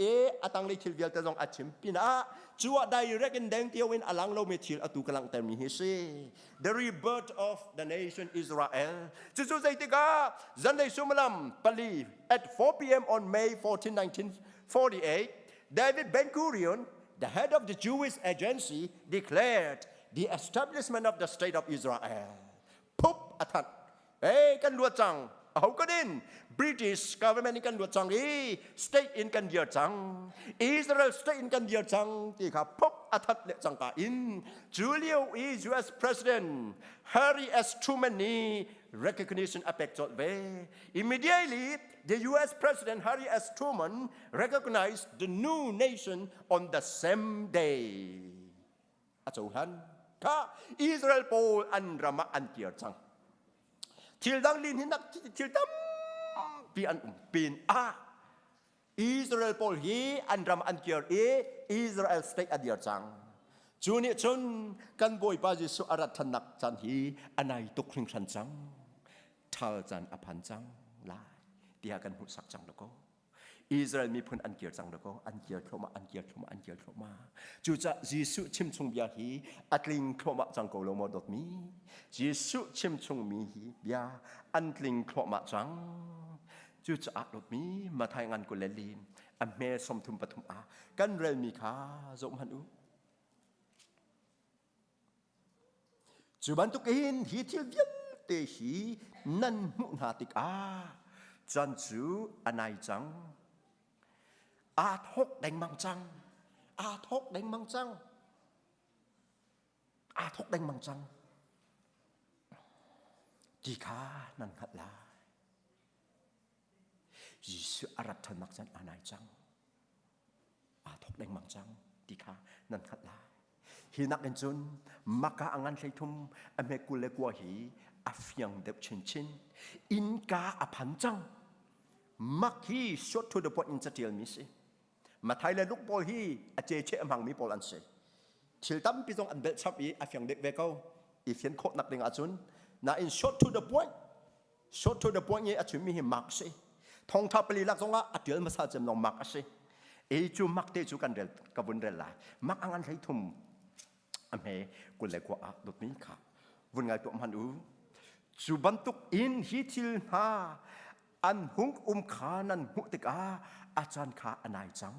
Speaker 9: อาตังเลยคิลเวลเตจงอาชิมปีน่าจัวได้เรกันแดงเที่ยววินอลังโลเมทิลอตุกลังเต็มมิฮิซี the rebirth of the nation Israel จู่ๆใจติกาจันเลยสุมลัมปลี at 4 p.m. on May 14, 1948 David Ben-Gurion, the head of the Jewish agency, declared the establishment of the state of Israel. Pup atat. Kan luat chang. Hậu có đến British government kan luat chang state in kan dier chang. Israel state in kan dier chang. Thì khá pup atat lệ chang ka in. Julio US President Harry S. Truman ni recognition affected way. Immediately, the U.S. President Harry S. Truman recognized the new nation on the same day. Acuhan, ka Israel Paul an rama an tier chang. Tildang lin hinak tildam pin Israel Paul hi an rama an tier Israel state an tier chang. Juni chun kan boy pa Jesu arat Thannak chan hi anai tuk hring chan chang. Thal chan apan chang la dia kan hu sak chang loko Israel mi phun an kier chang loko an kier thoma chu cha Jesu chim chung bia hi atling thoma chang ko lo mo dot mi Jesu chim chung mi hi bia antling thoma chang chu cha dot mi Matthai ngan ko lelin อันเมสมทุมปฐุมอากันเรมีขาจงหันอุจุบันตุกอินฮีทิลยันเตหีนันมุนาติกาจันจูอนายจังอาทกแดงมังจังอาทกแดงมังจังอาทกแดงมังจังดีขานันขัดลายิสุอารัตนักจันอนายจังอาทกแดงมังจังดีขานันขัดลาฮีนักเอ็นจุนมักกะอังันใช้ทุ่มอเมกุเลกัวฮีอาฟยังเด็บชินชินอินกาอภันจังมักฮีชดทุดปออินจะเทียลมิสิมาไทยเลยลูกบอลฮีอาเจเชอมังมีบอลอันเซทิลตั้มปีจงอันเบลชับอีอาฟยังเด็กเวก้าอีเฟียนโคนักเด้งอาจุนน่าอินชดทุดปอยชดทุดปอยเนี่ยอาจุนมีหิมักสิทองทับปลีลักษณะอาเดียลมาซาเจมลองมักสิเอจูมักเตจูกันเดลกับบุญเดลไลมักอังันใช้ทุ่มอเมกุเลกัวอาดุดนี้ค่ะวันไงตัวมันจูบันตุกอินฮิทิลฮาอันหุงขานันหุติกาอาจารย์ขาอนายจัง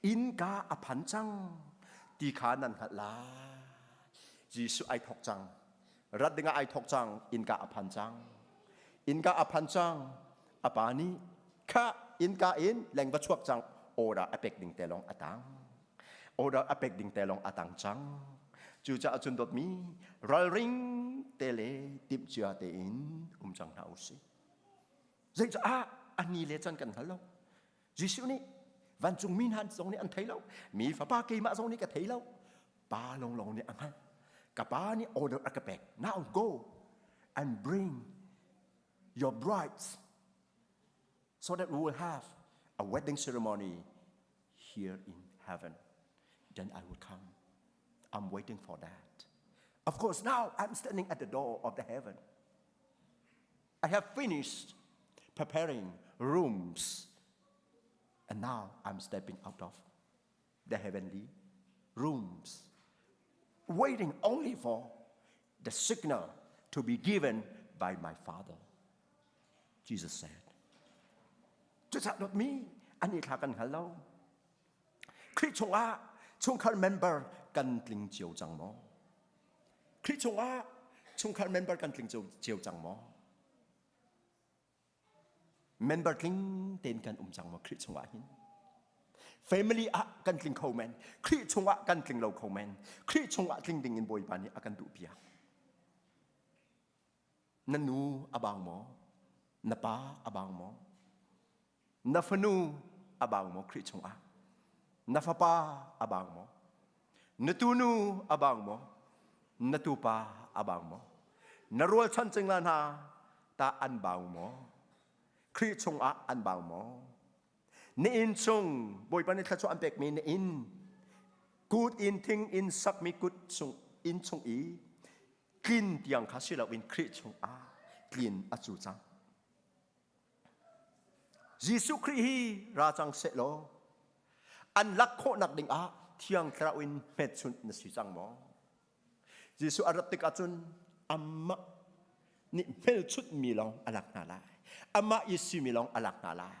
Speaker 9: อินกาอภันจังตีขานันหัดลายิสุไอทอกจังรัดดึงไอทอกจังอินกาอภันจังอินกาอภันจังอปานีข้าอินกาอินแหล่งวัชวกจังโอดาอเปกดิ่งเตลองอตังโอดาอเปกดิ่งเตลองอตังจังจูจะจุนดดมีรอริงเตเลติบจีอาเตอินจังนาอุสิใจจะอันนี้เลจันกันฮัลโหลยิสุนี่วันจุงมินฮันทรงนี้อันไทยแล้วมีฟ้าป้าเกยมาทรงนี้กับไทยแล้วป้าลงเนี่ยอันนั้นกับป้านี่ออเดอร์อักเปก now go and bring your brides so that we will have a wedding ceremony here in heaven then I will come I'm waiting for that. Of course, now I'm standing at the door of the heaven. I have finished preparing rooms, and now I'm stepping out of the heavenly rooms, waiting only for the signal to be given by my Father. Jesus said, "Just not me. อันนี้ทากันฮัลโหลคริสต์ชงคันเมมเบอร์กันกลิงเจียวจังมอคริสชงคันเมมเบอร์กันกลิงเจียวจังมอเมมเบอร์กลิงเต้นกันจังมอคริสชงหินเฟมิลี่กันกลิงโคแมนคริสชงกันกลิงโลโคแมนคริสชงกลิงดิ่งอินบอยปานี่กันดูเปียนันนูอบางมอนป้าอบางมอนฟนูอบางมอคริสชงnafapa abang mo natunu abang mo natupa abang mo narual chan chenglan ha ta an bang mo khri chung an bang mo ni in chung boy pan thla chu an pek mi ni in good in thing in sak mi good chung in chung i kin tiang kha sila win khri chung clean a chu chang Jesu Kri hi ra chang se loอันลักโคนักดิ่งเที่ยงคราวินเม็ดชุนนสิจังมอยิสุอารัติกาจุนอัมมะนี่เม็ดชุดมีลองอลักนาลายอัมมะยิสุมีลองอลักนาลาย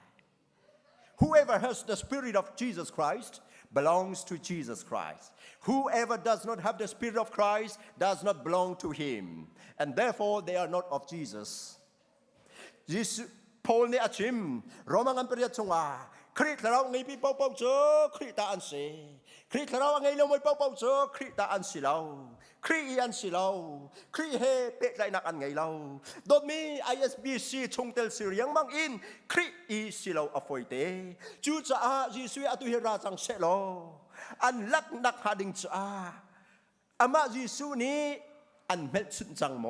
Speaker 9: Whoever has the spirit of Jesus Christ belongs to Jesus Christ. Whoever does not have the spirit of Christ does not belong to him, and therefore they are not of Jesus. ยิสุพอลเนอาชิมโรมังอันเปรียชงคริสเราไงพี่เป้าเจอคริสตาอันเสคริสเราไงเราไม่เป้าเจอคริสตาอันสิเราคริสอันสิเราคริสเฮเป็ดไรนักอันไงเราโดยมี Isbc ชงเตลสิเรียงมังอินคริสอีสิเราอฟอยเตจูจ้าจีสุยอตุเฮราจังเสโลอันลักนักหาดิงจ้าอามาจีสุนี้อันเม็ดชุนจังโม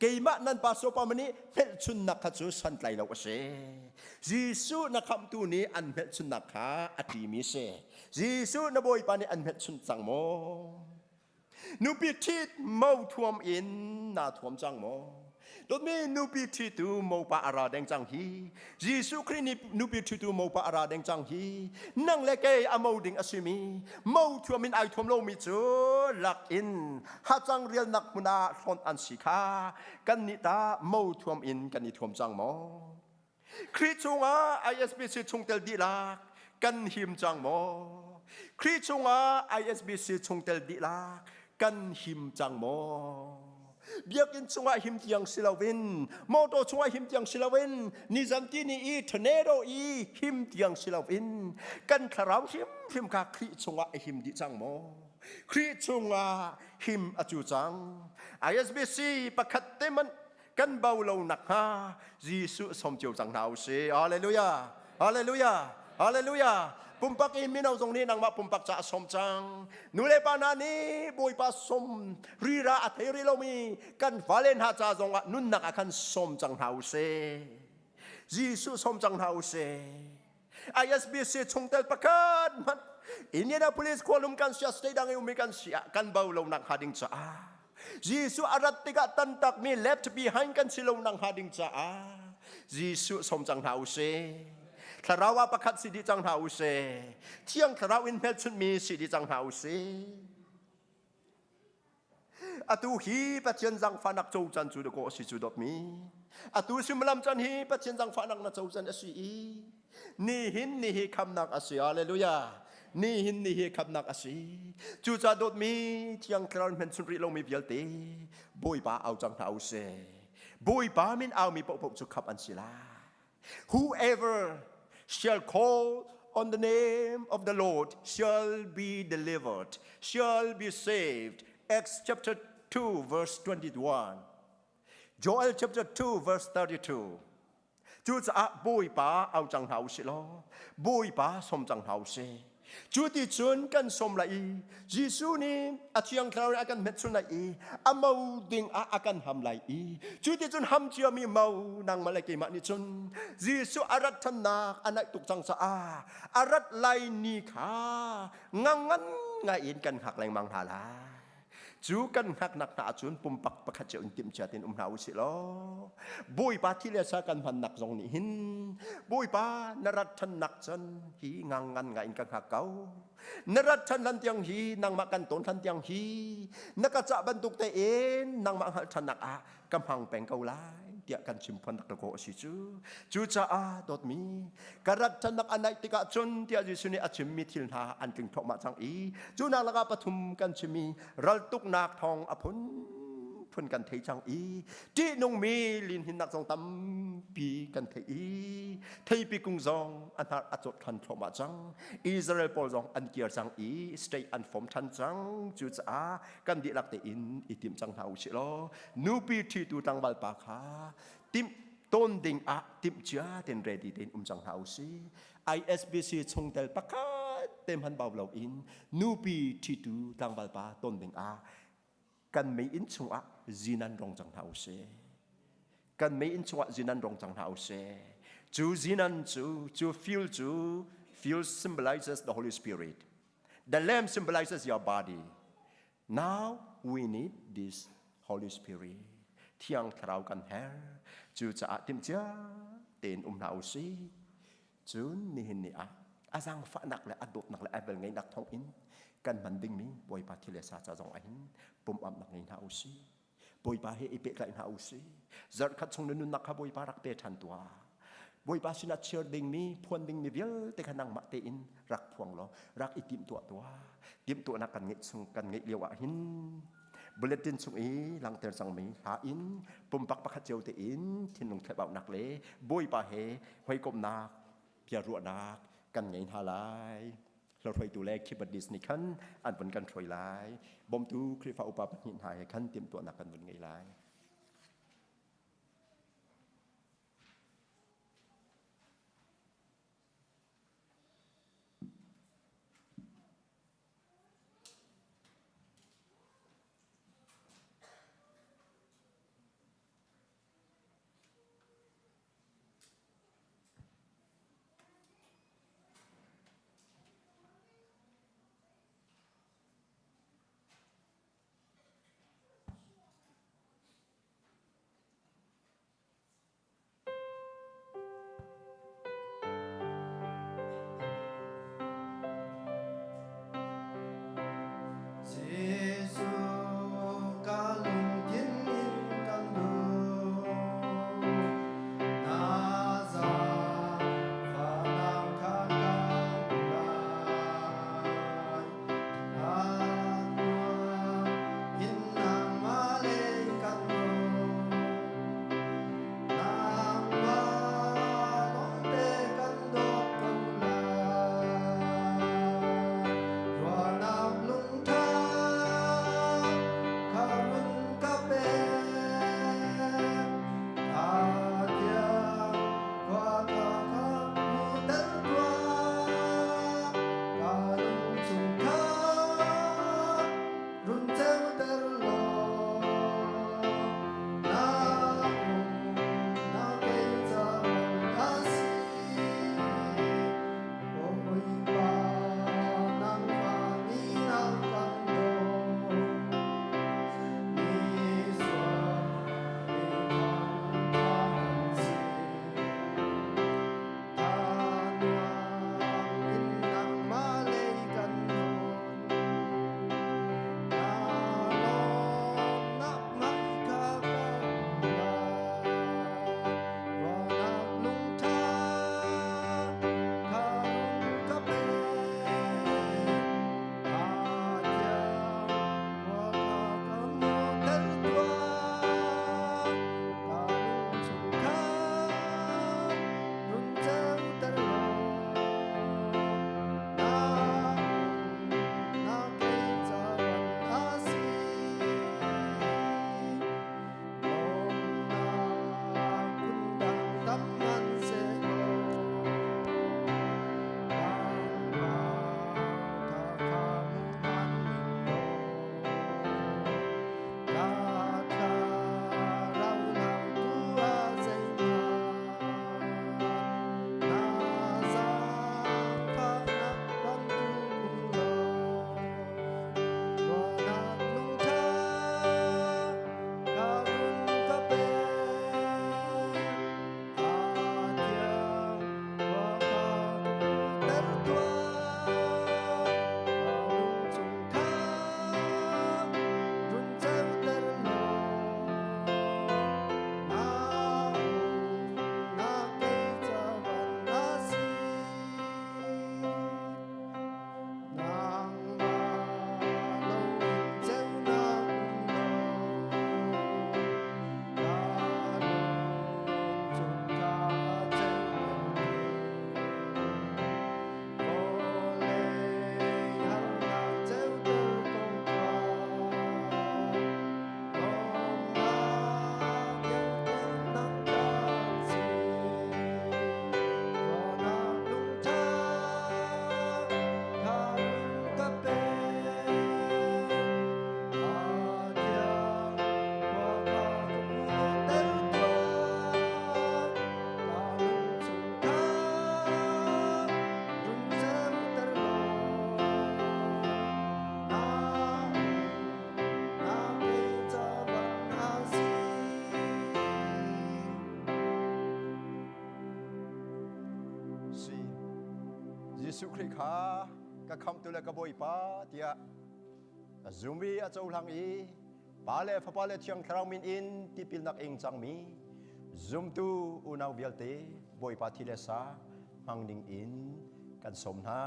Speaker 9: เกี่ยมนันปาโซปามันนี้เม็ดชุนนักขจูสันไกลเราเสยิสุนักคำตัวนี้อันเม็ดชุนนักขาอธิมิเสยิสุนบอยปานี้อันเม็ดชุนจังโมนูปิทิดเมาทวมอินนาทวมจังโมตอนนี้นูปิทิดูเมาปะอาราแดงจังฮียิสุคริสต์นูปิทิดูเมาปะอาราแดงจังฮีนั่งเล็กเออเมาดิงอสิมีเมาทวมินไอทวมโลมิจูหลักอินฮัจังเรียนนักมุนาสอนอันสิกากันนิตาเมาทวมอินกันนิทวมจังโมคริสต์ชงIsbcชงเตลดีลัก กันหิมจังโมครีชงอาISBC ชงเตลดิลากันหิมจังโมเบียกินชงอาหิมที่ยังศิลาวินโมโตชงอาหิมที่ยังศิลาวินนิจันตินีอีทเนโรอีหิมที่ยังศิลาวินกันคาราวหิมกาครีชงอาหิมดิจังโมครีชงอาหิมอจูจังISBC ประคัดเตมันกันเบาเราหนักฮะยิสุสมเจียวจังหนาวเสียฮาเลลูยาฮาเลลูยาฮาเลลูยาปุ่มปักอินมินเอาตรงนี้นางมาปุ่มปักจะสมจังนูเลปานานีบุยปัสสมรีราอัตเริโลมีกันฟาเลนหาจาจงนุนนักอาคันสมจังหนาวเสียยิสุสมจังหนาวเสียISBC ชงเตลประกันมันอินเดียนาโพลิสควอลุมกันเสียสเตดังอุมิกันเสียกันเบาเราหนักหาดิงจ้าYesus arat tiga tantak mi left behind kan silong nang hading caa. Yesus som chang hause. Tharawa pakhat sidi chang hause. Thiang tharawin mel chun mi sidi chang hause. Atu hi pathian jang fanak chou chan chu de ko si chu dot mi. Atu simlam chan hi pathian jang fanak na chou chan asi. Ni hin ni hi kham nak asi. Hallelujah.นี่หินนี่เขับนักอาศัยจูจ่าโดดมีที่ยังคราวเป็นสุริลงมีเบียลตีบุยป้าเอาจังเท้าเสบุยป้ามินเอามีปกจุขับอันศิลา Whoever shall call on the name of the Lord shall be delivered shall be saved Acts chapter 2 verse 21 Joel chapter 2 verse 32จูจ่าบุยป้าเอาจังเท้าเสลอบุยป้าสมจังเท้าเสจุดที่ชนกันสมไหลยิสุนี่อาชีพคราวนี้อาการเม็ดชนไหลอามาดิ่งอาการทำไหลจุดที่ชนทำเชื่อมีเมานางมาเลยกี่มานี่ชนยิสุอารัตนาอันนั้นตุกจังสะอารัตไหลนี่ขางันไงอินกันหักแรงมังหาลาจูกันหักนักตาจุนปุ่มปักประคัดเจ้าอินติมเจ้าตินหนาวสิล้อบุยป้าที่เลสากันพันนักทรงนี่หินบุยป้านรัตนักจันฮีงันไงอินกันหักเก่านรัตนันเตียงฮีนางมากันต้นทันเตียงฮีนักจับบรรทุกเตเอ็นนางมาหัตนักกำพังแปงเกาไลเดียกันชิมพันนักตะโกสิจูจ้าดดมีกรัตนักอันไหนติกาจนเดียจิสุนีอาชิมมีทิลนาอันถึงทอกมาจังจูนางละกาปฐุมกันชิมีรัลตุกนักทองอภุนพุนกันเทจังที่นงมีลินหินนักทรงตั้มปีกันเทปีกุงจงอันหาอจดทันทอกมาจังอิสราเอลปอลจงอันเกียร์จังสเตย์อันฟอมทันจังจูจ้ากันดีลักเตอินอิติมจังหาอุชิโลนูปีที่ตูตังบัลปาคาติมต้นดิ่งติมจ้าเต็นเรดีเต็นจังหาอุชิ ISBC ชงเตลปาคาเต็มหันเบาเหล่าอินนูปีที่ตูตังบัลปาต้นดิ่งกันไม่อินชงจีนันรองจังหาอุชิกันไม่อินชงจีนันรองจังหาอุชิจูจีนันจูfeel symbolizes the Holy Spirit the lamb symbolizes your body now we need this Holy Spirit เที่ยงคราวกันแฮจูจะติมจ้าเต็นหนาวสิจูนี่เห็นนี่อาจังฝนักและอดดนักและเป็นไงนักท่องอินกันมันดิ่งมีบอยปาที่เลสาจะจงอินปุ่มอับนักไงหนาวสิบอยปาเฮอิเปกไลหนาวสิจัดขัดทรงนุนนักขบอยปารักเปทันตัวบอยปาสินัดเชื่อดิ่งมีพวนดิ่งมีเยอะแต่ขนังมาเตอินรักพวงล้อรักอิติมตัวติมตัวนักกันเงยทรงกันเงยเลี้ยวหินบุเลตินสุงหลังเตือนสังมีหาอินปุ่มปักปักเจียวเตอินที่ลงเทบเอานักเล่บุยปาเฮหอยกบนักเพียรัวนักกันไงหาลายเราถอยตัวแรกคิดบัดดิสนี่ขันอันเป็นกันถอยลายบ่มตูคริฟ้าอุปาปัญหินหายขันเตรียมตัวนักกันเป็นไงลาย Giêsu Christ kha ka kham tu le ka boi pa tia zumi a chau lang i pa le fa pa le thiang thrang min in ti pil nak ing chang mi zum tu unau vialte boi pa thi le sa mang ning in kan som na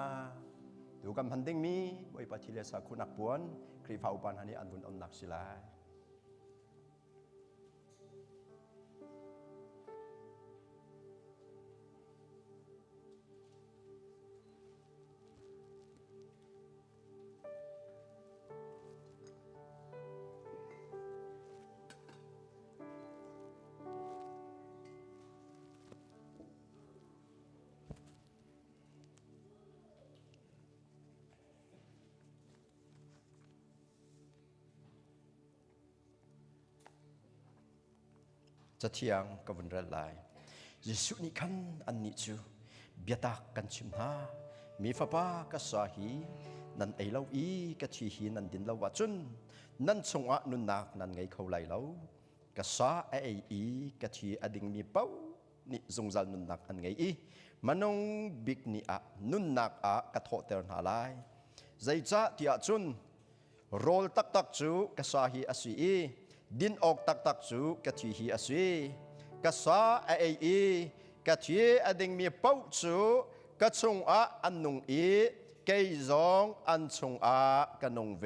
Speaker 9: tu kam handing mi boi pa thi le sa khunak puan kri phau pan hani an bun on nak silaจะเที่ยงกับวันแรกลายยิสุนิคันอันนี้จูเบียตักกันชิมหามีฟ้าป้ากษาฮีนันไอเล่าอีกะทีฮีนันดินเล่าว่าจุนนันชงอะนุนนักนันไงเขาไหลเล่ากษาไออีกะทีอดิ่งมีเป้านี่จงจัลนุนนักอันไงอีมันงบิกนี่อะนุนนักอะกะโถเตอร์นาลายใจจ้าที่อะจุนโรลตักตักจูกษาฮีอสีอีดินออกตักจูกะทีฮีอสีกษาไออีกะทีอดิ่งมีเป้าจูกะชงอะอันนุงอีเกยจงอันชงอะกันนงเว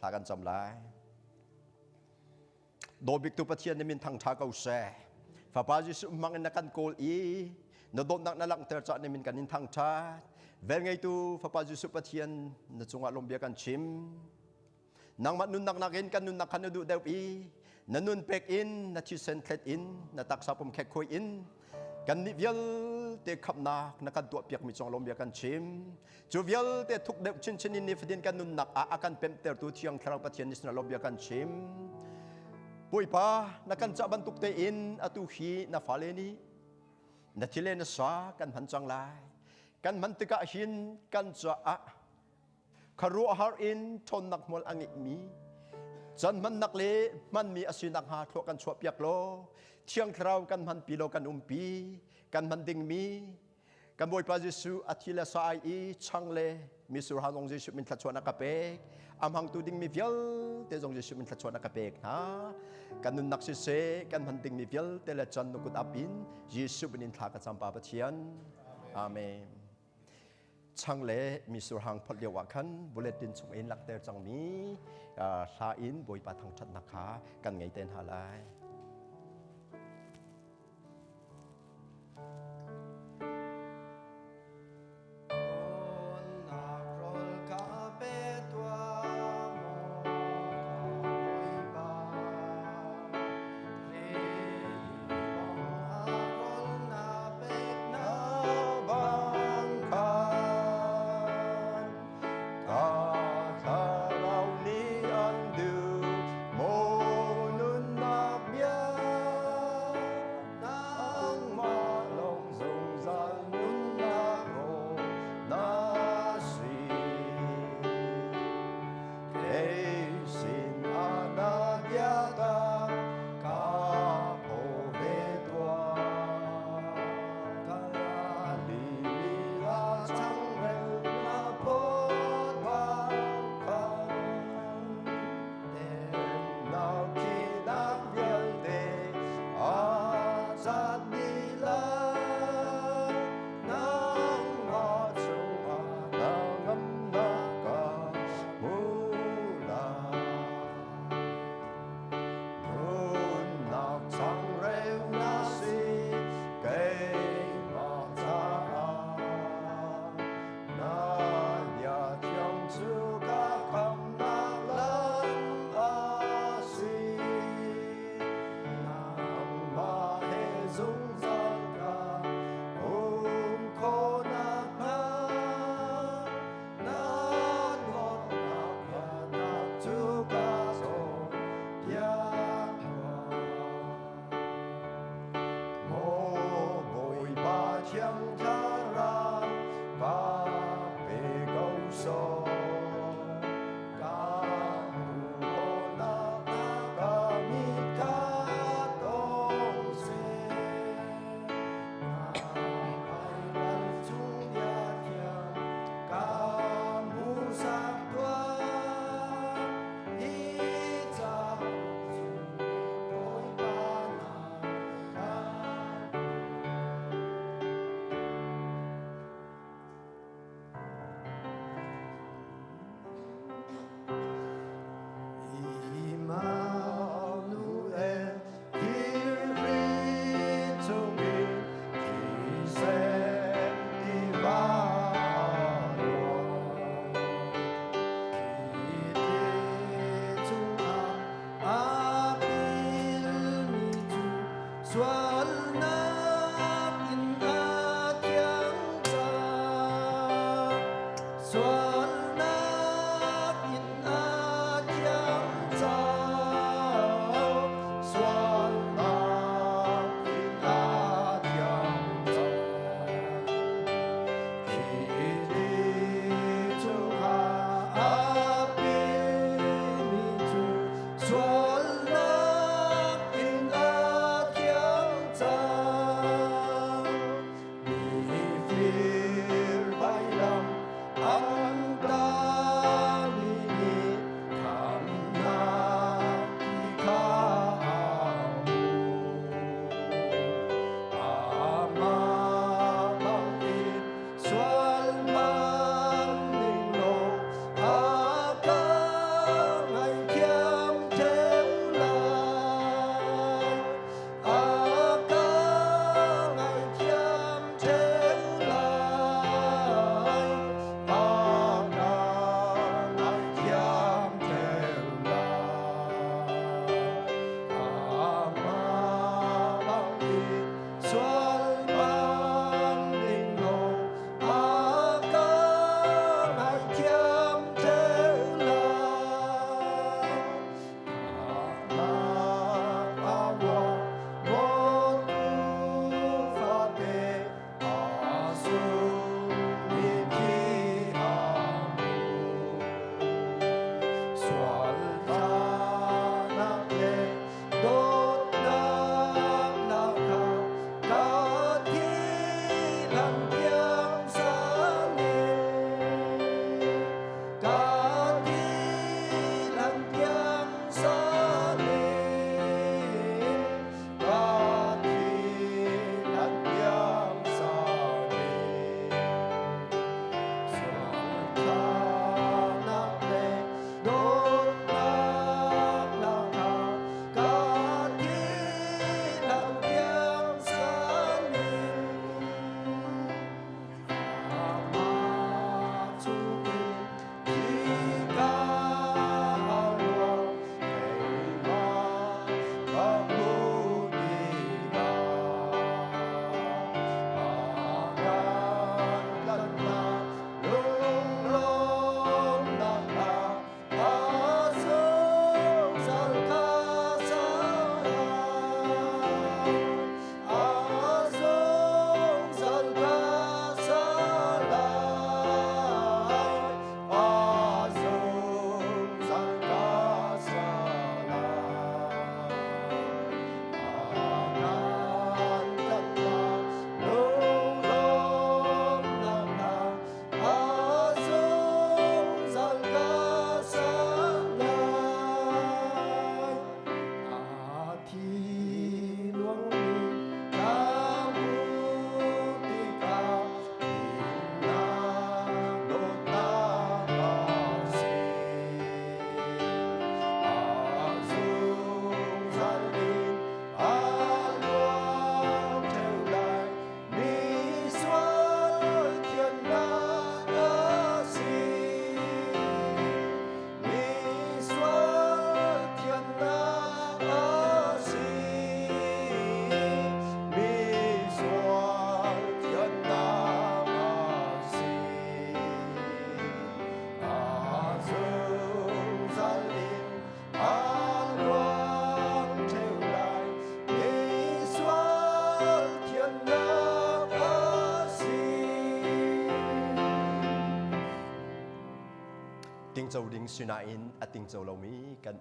Speaker 9: ถ้ากันจำลายโดบิกตุปะเทียนในมินทางทาเกาเสฟ้าปาจิสุมังนักกันโกลอีนดนักนักเตอร์จัดในมินกันนินทางทาเวงไงตูฟ้าปาจิสุปะเทียนนจงอะลมเบียกันชิมนางมัดนุนนักนักอินกันนุนนักขันดูเดวอีนันนุนเป็กอินนัชิเซนเคลดอินนัตักซาปมแขกคุยอินกันนิวิลเตขับนักกันตัวเปียกมีจงลมเบียกันชิมจูวิลเตทุกเดวชินชินินิฟดินกันนุนนักอากันเป็นเตอร์ตัวเทียงคราวปะเทียนนิสนาลมเบียกันชิมปุยป้านักกันจะบรรทุกเตอินอตุฮีนาฟาเลนีนัทิเลนสากันพันจังไลกันมันติกะหินกันจะคารุอาหารอินทนนักมอลอังมีจันมันนักเลมันมีอสินักหาทวกันชวบยักโลเชียงคราวกันมันปีโลกันปีกันมันดิงมีกันบอยปาจิสุอธิเลสายอีช่างเลมีสุรหานองจิสุมินทัชวนักเปกอัมหังตูดิงมีเวลเตจงจิสุมินทัชวนักเปกนะกันนุนนักสิเสกันมันดิงมีเวลเตเลจันนุกุดอับอินจิสุบินินทากัจำปาปะเทียนอาเมนช่างเล่มีสุรหังพอดเดียวกันบุเลตินส่งอินหลักเตอร์จังมีลาอินบอยปาทางชัดนักขากันไงเต้นหาไล tiếng châu đinh xuyên in tiếng châu lâu mi kan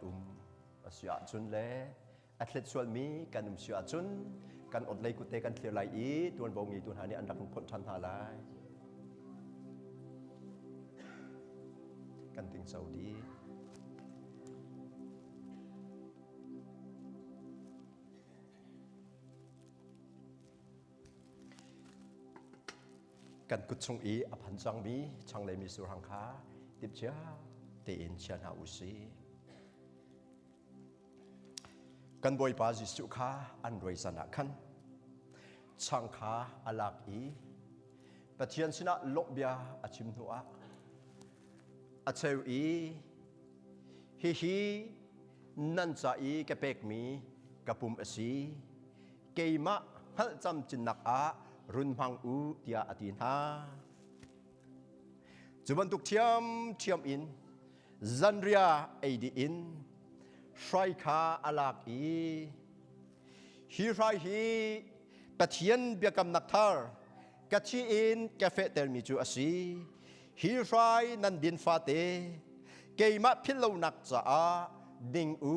Speaker 9: xuyên Ahcun le atlet sual mi kan xuyên Ahcun kan ot lay kute kan clear lai i tuan bong i tuan hani anak pun chan tha lai kan tiếng châu đi kan kut chung i aphan chang mi chang le mi sur hang kha tiếp chia te in chian ha usi kan boy pa jisu kha an roi sana khan chang kha alak i pathian sina lokbia achim nuwa acheu i hi nan cha i ka pek mi kapum asi cây mã hal chăm chín nặc á run mang u tia atin ha chuban tuk thiam in zanria adi in shrai kha alak i hi rai hi pathian biakam nakthar kachi in cafe termi chu asi hi rai nan din fate keima philo nak cha a ding u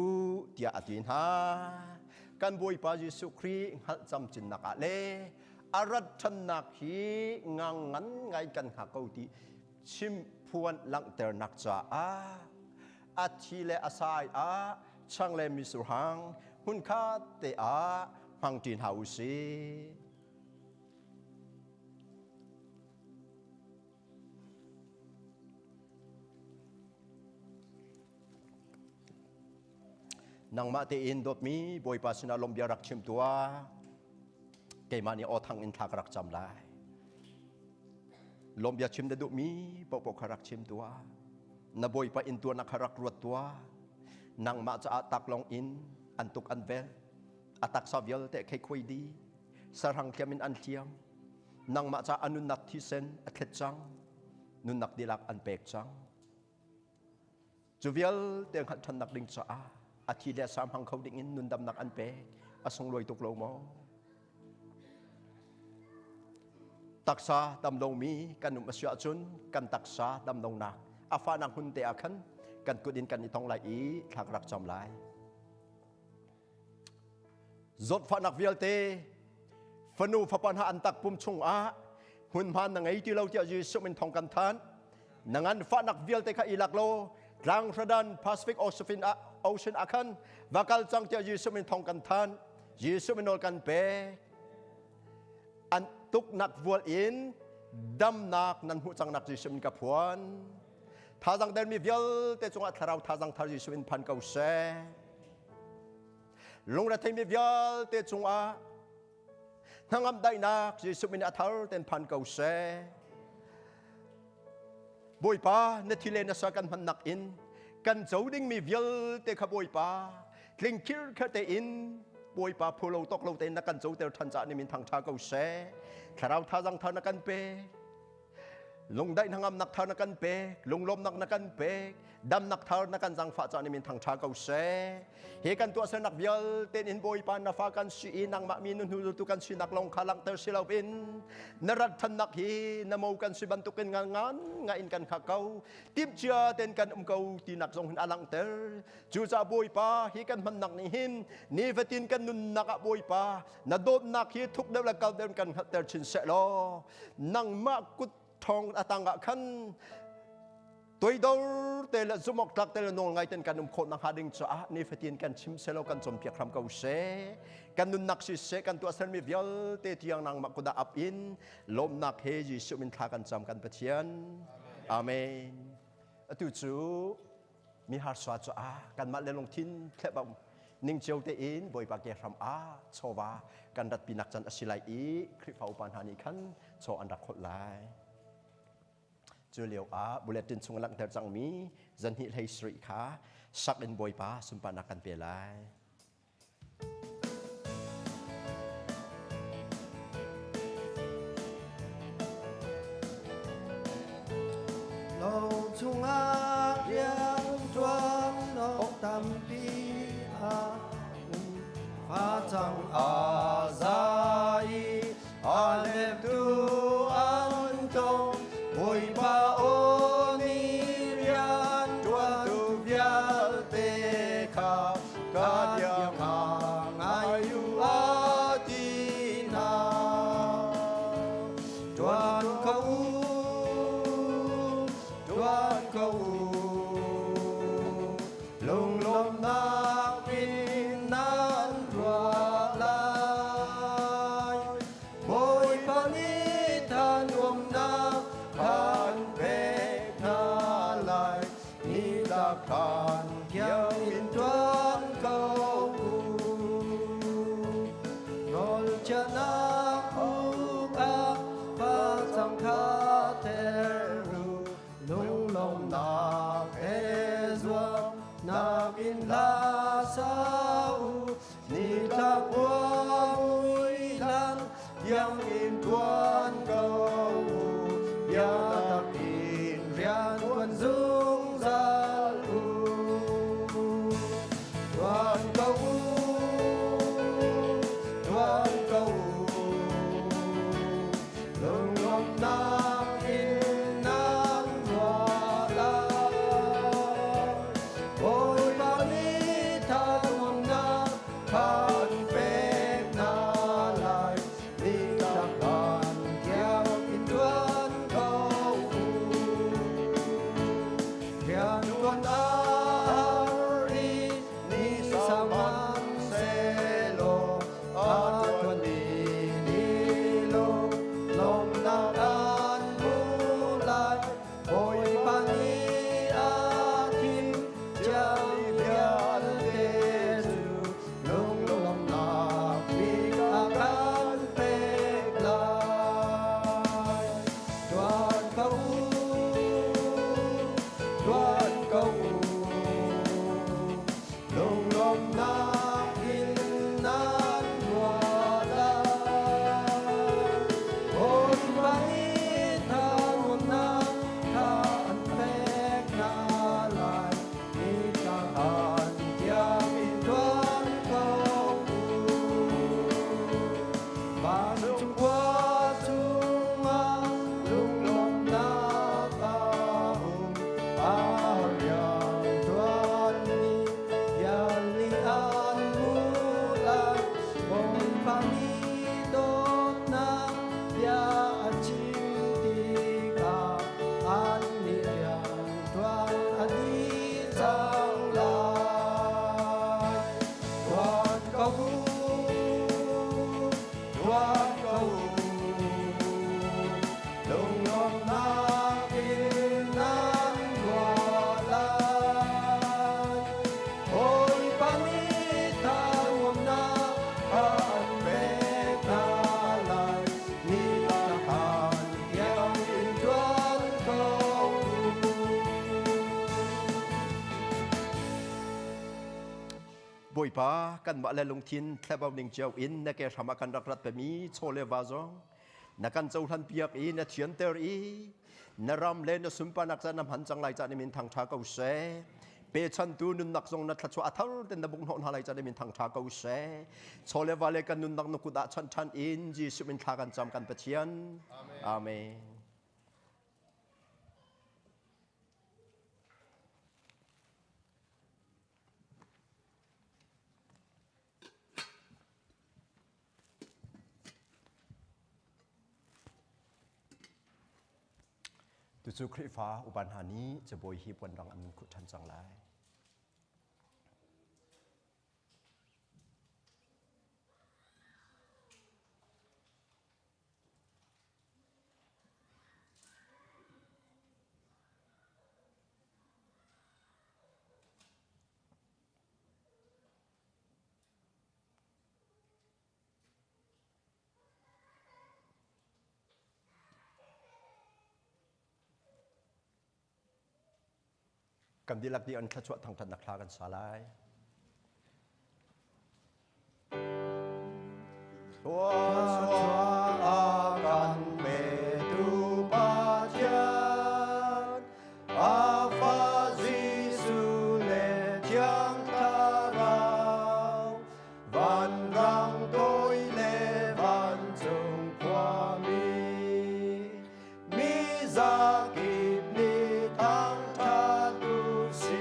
Speaker 9: tia atin ha kan boi pa Jesu Christ hal cham chin nak ale arat thannak hi ngang ngan ngai kan ha kauti chim phuan lang ter nak cha a athile asai a changle misurhang hun kha te a phang tin hausi nang ma te in dot mi boi pa sina lom bia rak chim tua ke mani o thang in thak rak cham lai lom bia chim de du mi po kharak chim tua na boi pa in tua na kharak ruat tua nang ma cha atak long in antuk anvel atak savial te khai khoi di sarhang kiamin an tiam nang ma cha anun nat thi sen athet chang nun nak dilak an pek chang chuvial te khat than nak ding cha athi le sam hang khau ding in nun dam nak an pe asong loi tuk lo mo taksa dam dong mi kanum asya chun kan taksa dam dong nak afa nang hun te akhan kan kudin kan itong lai i thak rak chom lai zot fa nak vial te fanu fa pan ha an tak pum chung a hun man na ngai ti lo tia ji sumin thong kan than nangan fa nak vial te kha ilak lo rang radan Pacific Ocean akhan vakal chang tia ji sumin thong kan than ji sumin ol kan pe an tuk nak vual in dam nak nan hu chang nak ji sumin ka phuan thazang der mi vial te chunga tharau thazang thar ji sumin phan kau se lung ra thai mi vial te chunga nangam dai nak ji sumin athar ten phan kau se boi pa na thile na sa kan man nak in kan ding mi vial te kha boi pa kling kir kha te in boi pa phulo tok lo te na kan zo ter than cha ni min thang tha kau se tharau thazang thar na kan pe lung dai nangam nak thar na kan pe lung lom nak na kan pe dam nak thar na kan jang fa cha ni min thang tha kau se he kan tu sa nak vial ten in boi pa na fa kan si inang ma min nu tu kan si nak long khalang ter silawin narat than nak hi na mo kan si bantukin nga in kan khakau tip chia ten kan kau ti nak jong alang ter chu cha boi pa hi kan man nak ni hin ni vatin kan nun nak boi pa na dot nak hi thuk de la kal dem kan ter chin se lo nang ma kut thong atanga khan tôi đâu để là zoom một lát để là nong ngay tên cần khôn năng hading cho ni phải tiền cần chim selo cần chom piak ram kau se cần nun nak si se cần tua sen mi vial te tiang nang mak kuda up in lom nak he ji su min tha kan cham kan pathian amen atu chu mi har swa cho cần mat le long thin khle bam ning cheu te in boi pa ke ram chowa kan dat pinak chan asilai i khri phau pan hani khan cho an rak khot lai chú liều bulletin chung lặng theo rằng mi dân hit hay sri khá sắc đến bồi pa xung pan akan pe lai
Speaker 10: lâu chung riêng chuan nóc tam pi pha chẳng zai alem tu an tông bồi pa oni rian tua tu vial te kha ka dia mang ayu atina tuan kau lung lom na pin nan tua lai bồi pa ni than na kan pe na lai ni la kan yang in tuan kau nol chana u pa sang kha teru lung long na e zua na in la sa u ni la chân dung ra đoàn cầu lồng lòng nam in nam hòa la ôi bao lý tha mong na khan phép na lại đi đặc bàn theo in tuân cầu theo tuân ari ni saman se lo tuân đi lo lòng na an mu lại ôi pani akin chao bian te su long long na bi akan pe lai đoàn cầu long long na in nan hòa la ôi bay tha muôn na tha an phép na lại đi ta an tia in đoan cầu và trung qua trung ma lung long na ta hùng arian đoan ni yan ni an mu lại ôi pani đốt na ya chim ti ka an ni yan đoan adi sang lại đoàn cầu lồng lòng na in nan hòa lan ôi pani ta ngom na an phép na lại ni ta hàn theo in đoan cầu
Speaker 9: bồi pa kan ma le lung thin thlebau ning cheu in na ke rama kan rak rat pe mi chole wa zong na kan chau than piak i na thian ter i na ram le na sumpa nak cha nam han chang lai cha ni min thang tha kau se pe chan tu nun nak zong na thla chu athar ten na bung hon halai cha ni min thang tha kau se chole wa le kan nun nak nu ku da chan chan in ji su min tha kan cham kan pathian amen tu chu khri fa uban hani che boi hi pon rang an khu than chang lai cầm đi lạc đi ăn khát chuột thằng thần nặc laกันxả lại
Speaker 10: Chua kan be tu pa chan a fa Giêsu le thiang tha rao van rang tôi le van chung qua mi za kịp ni thang tha tu si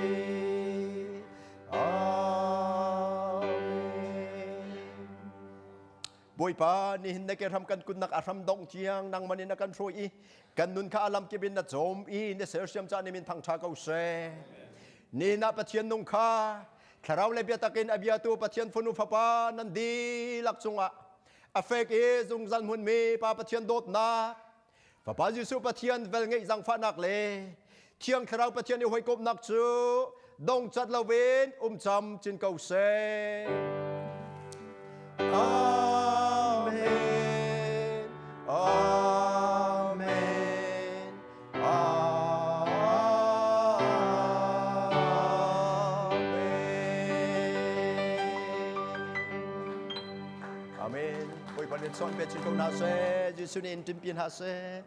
Speaker 9: bồi pa ni hin na ke ram kan kun nak aram dong chiang nang mani na kan throi i kan nun kha alam ke bin na chom i ne ser siam cha ni min thang tha kau se ni na pathian nong kha tharau le bia takin abia tu pathian phunu phapa nan di lak chunga afek e zung zan hun mi pa pathian dot na papa Giêsu pathian vel ngei jang pha nak le thiang tharau pathian ni hoi kop nak chu dong chat lawin cham chin kau se
Speaker 10: Amen. Amen.
Speaker 9: Amen. Ôi bạn nên chọn về trên câu nào sẽ Giêsu nên tin piên hạ sẽ